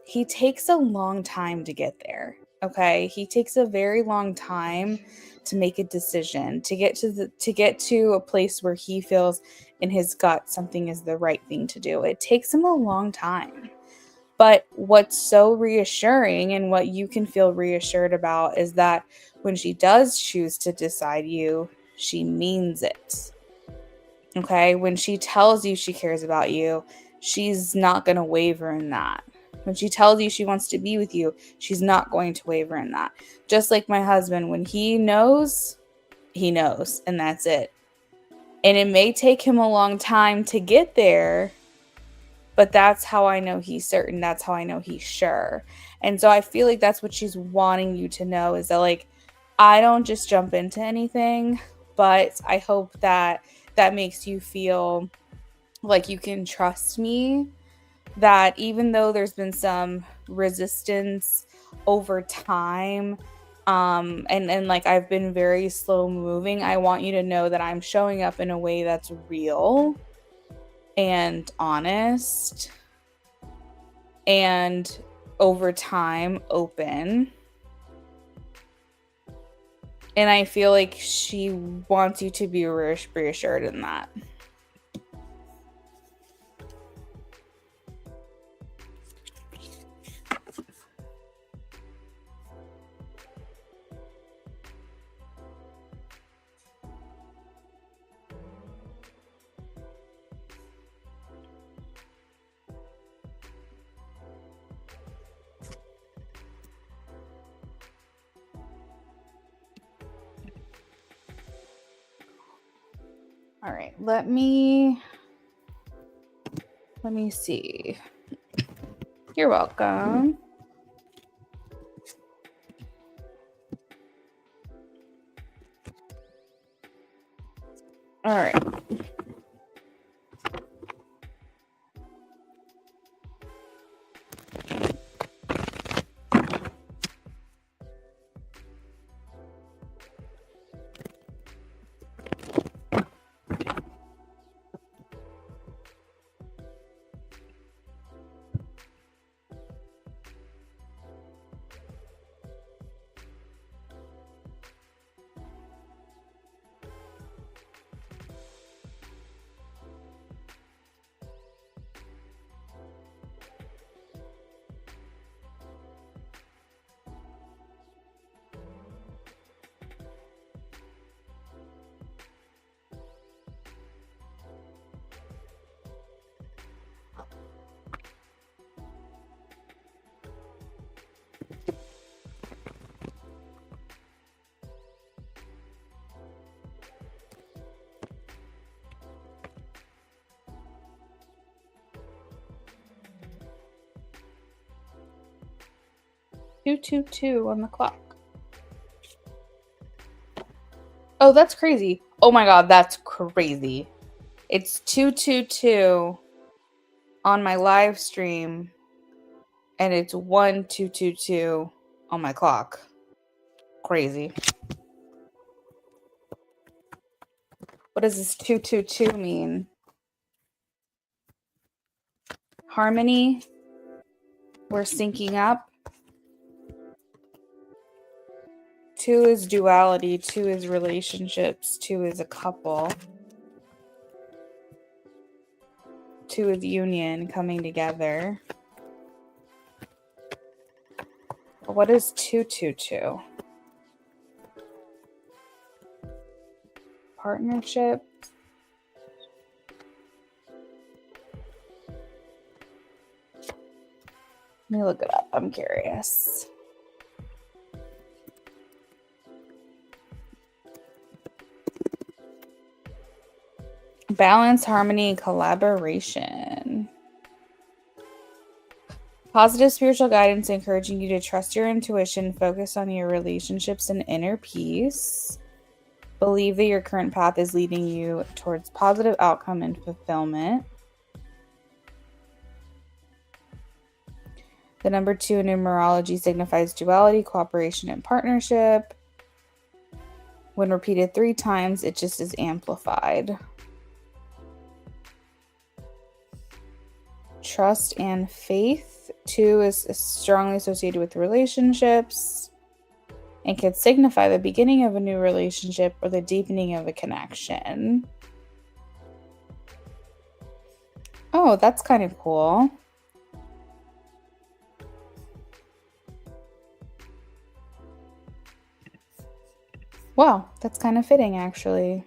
He takes a long time to get there. Okay, he takes a very long time to make a decision, to get to a place where he feels in his gut something is the right thing to do. It takes him a long time. But what's so reassuring and what you can feel reassured about is that when she does choose to decide you, she means it. Okay? When she tells you she cares about you, she's not going to waver in that. When she tells you she wants to be with you, she's not going to waver in that. Just like my husband, when he knows, and that's it. And it may take him a long time to get there, but that's how I know he's certain. That's how I know he's sure. And so I feel like that's what she's wanting you to know, is that, like, I don't just jump into anything, but I hope that that makes you feel like you can trust me, that even though there's been some resistance over time, and like I've been very slow moving, I want you to know that I'm showing up in a way that's real and honest and over time open. And I feel like she wants you to be reassured in that. All right, let me see. You're welcome. All right. Two on the clock. Oh, that's crazy. Oh my god, that's crazy. It's 222 on my live stream, and it's 1222 on my clock. Crazy. What does this 222 mean? Harmony. We're syncing up. 2 is duality. 2 is relationships. 2 is a couple. 2 is union, coming together. What is 222? Partnership. Let me look it up. I'm curious. Balance, harmony, and collaboration. Positive spiritual guidance encouraging you to trust your intuition, focus on your relationships and inner peace. Believe that your current path is leading you towards positive outcome and fulfillment. The number 2 in numerology signifies duality, cooperation, and partnership. When repeated 3 times, it just is amplified. Trust and faith. 2 is strongly associated with relationships. and could signify the beginning of a new relationship or the deepening of a connection. Oh, that's kind of cool. Wow, that's kind of fitting, actually.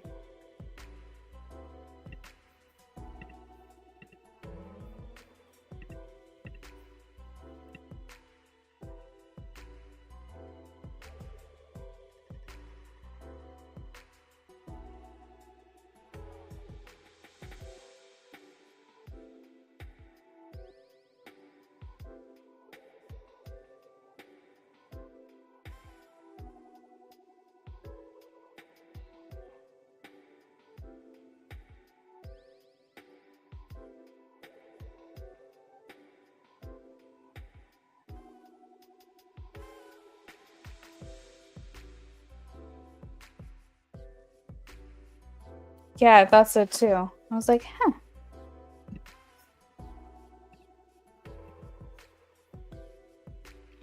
Yeah, I thought so too. I was like, huh.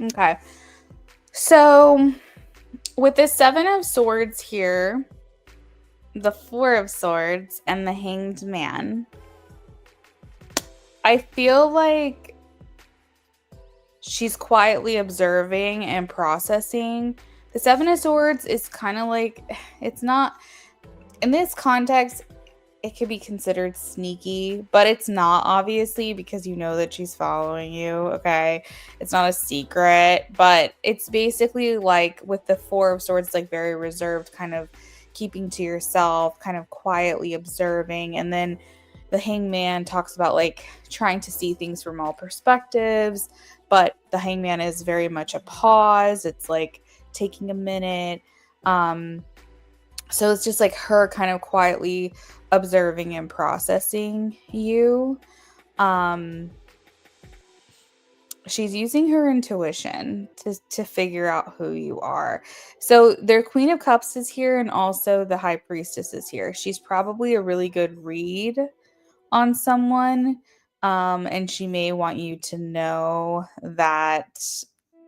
Okay. So, with the Seven of Swords here, the Four of Swords, and the Hanged Man, I feel like she's quietly observing and processing. The Seven of Swords is kind of like, it's not, in this context, it could be considered sneaky, but it's not, obviously, because you know that she's following you. Okay, it's not a secret, but it's basically like with the Four of Swords, like very reserved, kind of keeping to yourself, kind of quietly observing. And then the Hangman talks about like trying to see things from all perspectives, but the Hangman is very much a pause. It's like taking a minute. So it's just like her kind of quietly observing and processing you. She's using her intuition to figure out who you are. So their Queen of Cups is here, and also the High Priestess is here. She's probably a really good read on someone. And she may want you to know that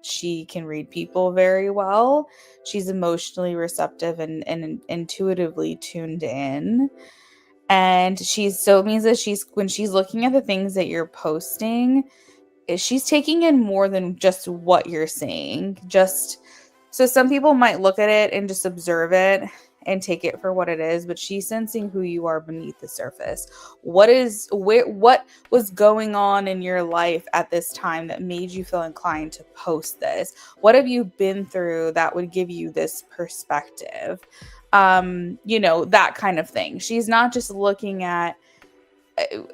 she can read people very well. She's emotionally receptive and intuitively tuned in. And so it means that when she's looking at the things that you're posting, she's taking in more than just what you're saying. Just so some people might look at it and just observe it and take it for what it is, but she's sensing who you are beneath the surface. What was going on in your life at this time that made you feel inclined to post this? What have you been through that would give you this perspective? That kind of thing. She's not just looking at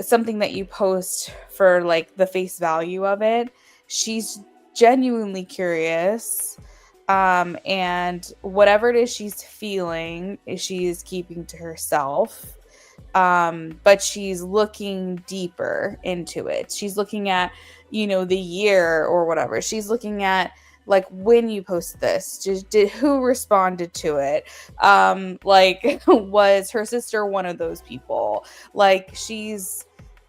something that you post for like the face value of it. She's genuinely curious, and whatever it is she's feeling, she is keeping to herself, but she's looking deeper into it. She's looking at the year or whatever. She's looking at like when you post this, did who responded to it? Like was her sister one of those people? Like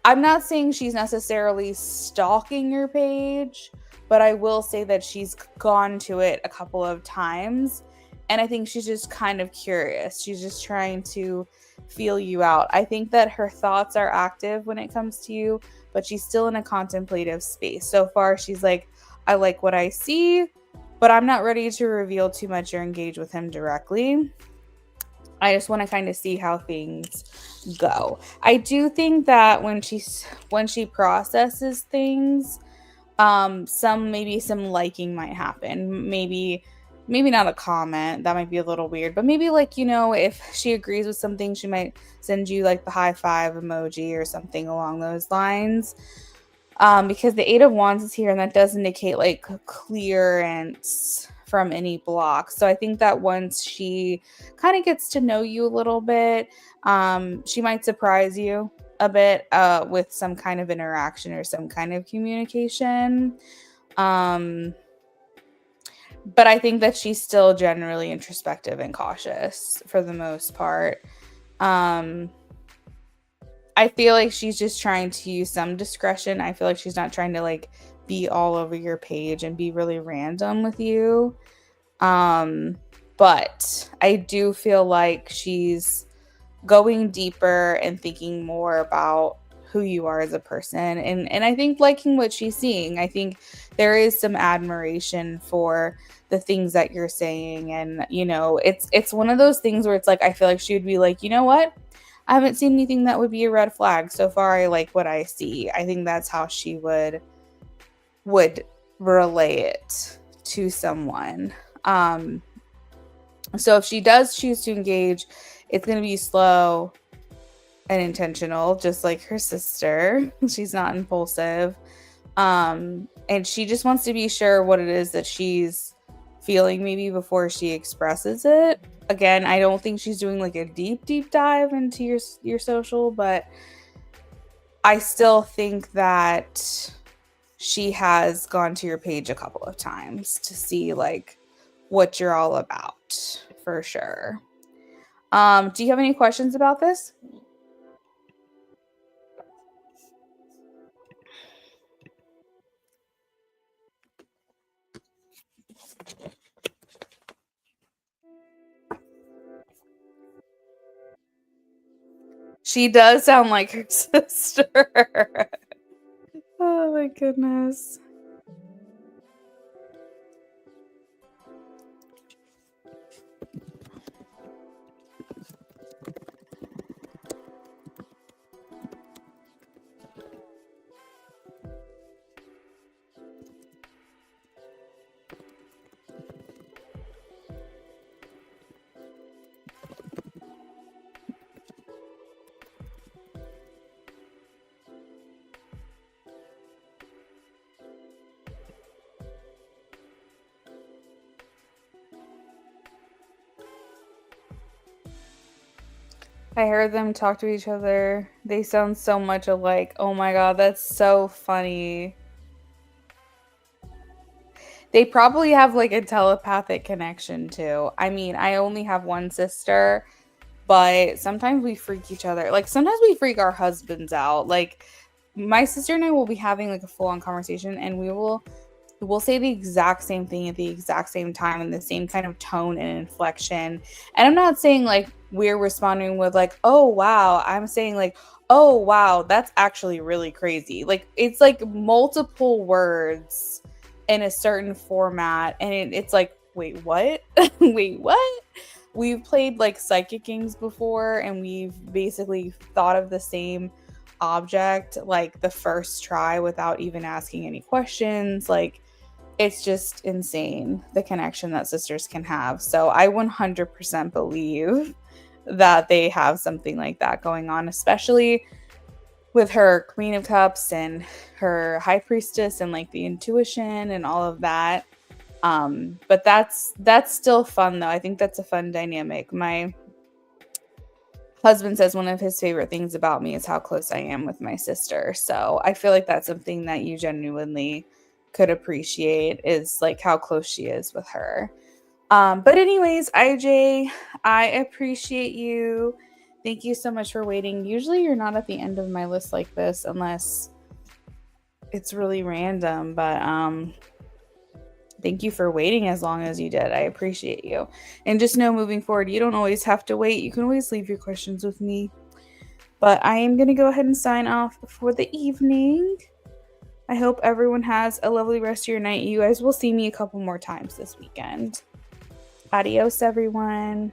I'm not saying she's necessarily stalking your page, but I will say that she's gone to it a couple of times, and I think she's just kind of curious. She's just trying to feel you out. I think that her thoughts are active when it comes to you, but she's still in a contemplative space. So far, she's like, I like what I see, but I'm not ready to reveal too much or engage with him directly. I just want to kind of see how things go. I do think that when she processes things, some liking might happen. Maybe not a comment. That might be a little weird, but maybe like, if she agrees with something, she might send you like the high five emoji or something along those lines. Because the Eight of Wands is here, and that does indicate like clearance from any block. So I think that once she kind of gets to know you a little bit, she might surprise you a bit with some kind of interaction or some kind of communication. But I think that she's still generally introspective and cautious for the most part. I feel like she's just trying to use some discretion. I feel like she's not trying to like be all over your page and be really random with you. But I do feel like she's going deeper and thinking more about who you are as a person, and I think liking what she's seeing. I think there is some admiration for the things that you're saying, and it's one of those things where it's like I feel like she would be like, you know what, I haven't seen anything that would be a red flag so far. I like what I see. I think that's how she would relay it to someone. So if she does choose to engage, it's going to be slow and intentional, just like her sister. She's not impulsive. And she just wants to be sure what it is that she's feeling maybe before she expresses it. Again, I don't think she's doing like a deep dive into your social, but I still think that she has gone to your page a couple of times to see like what you're all about, for sure. Do you have any questions about this? She does sound like her sister. Oh my goodness. I heard them talk to each other. They sound so much alike. Oh my god, that's so funny. They probably have like a telepathic connection too. I mean, I only have one sister, but sometimes we freak each other. Like sometimes we freak our husbands out. Like my sister and I will be having like a full-on conversation, and we'll say the exact same thing at the exact same time in the same kind of tone and inflection. And I'm not saying like we're responding with like, "Oh wow." I'm saying like, "Oh wow, that's actually really crazy." Like it's like multiple words in a certain format, and it's like, "Wait, what?" Wait, what? We've played like psychic games before, and we've basically thought of the same object like the first try without even asking any questions. Like it's just insane the connection that sisters can have. So I 100% believe that they have something like that going on, especially with her Queen of Cups and her High Priestess and like the intuition and all of that. But that's still fun though. I think that's a fun dynamic. My husband says one of his favorite things about me is how close I am with my sister. So I feel like that's something that you genuinely could appreciate, is like how close she is with her. But anyways, IJ, I appreciate you. Thank you so much for waiting. Usually you're not at the end of my list like this unless it's really random, but thank you for waiting as long as you did. I appreciate you. And just know moving forward, you don't always have to wait. You can always leave your questions with me. But I am going to go ahead and sign off for the evening. I hope everyone has a lovely rest of your night. You guys will see me a couple more times this weekend. Adios, everyone.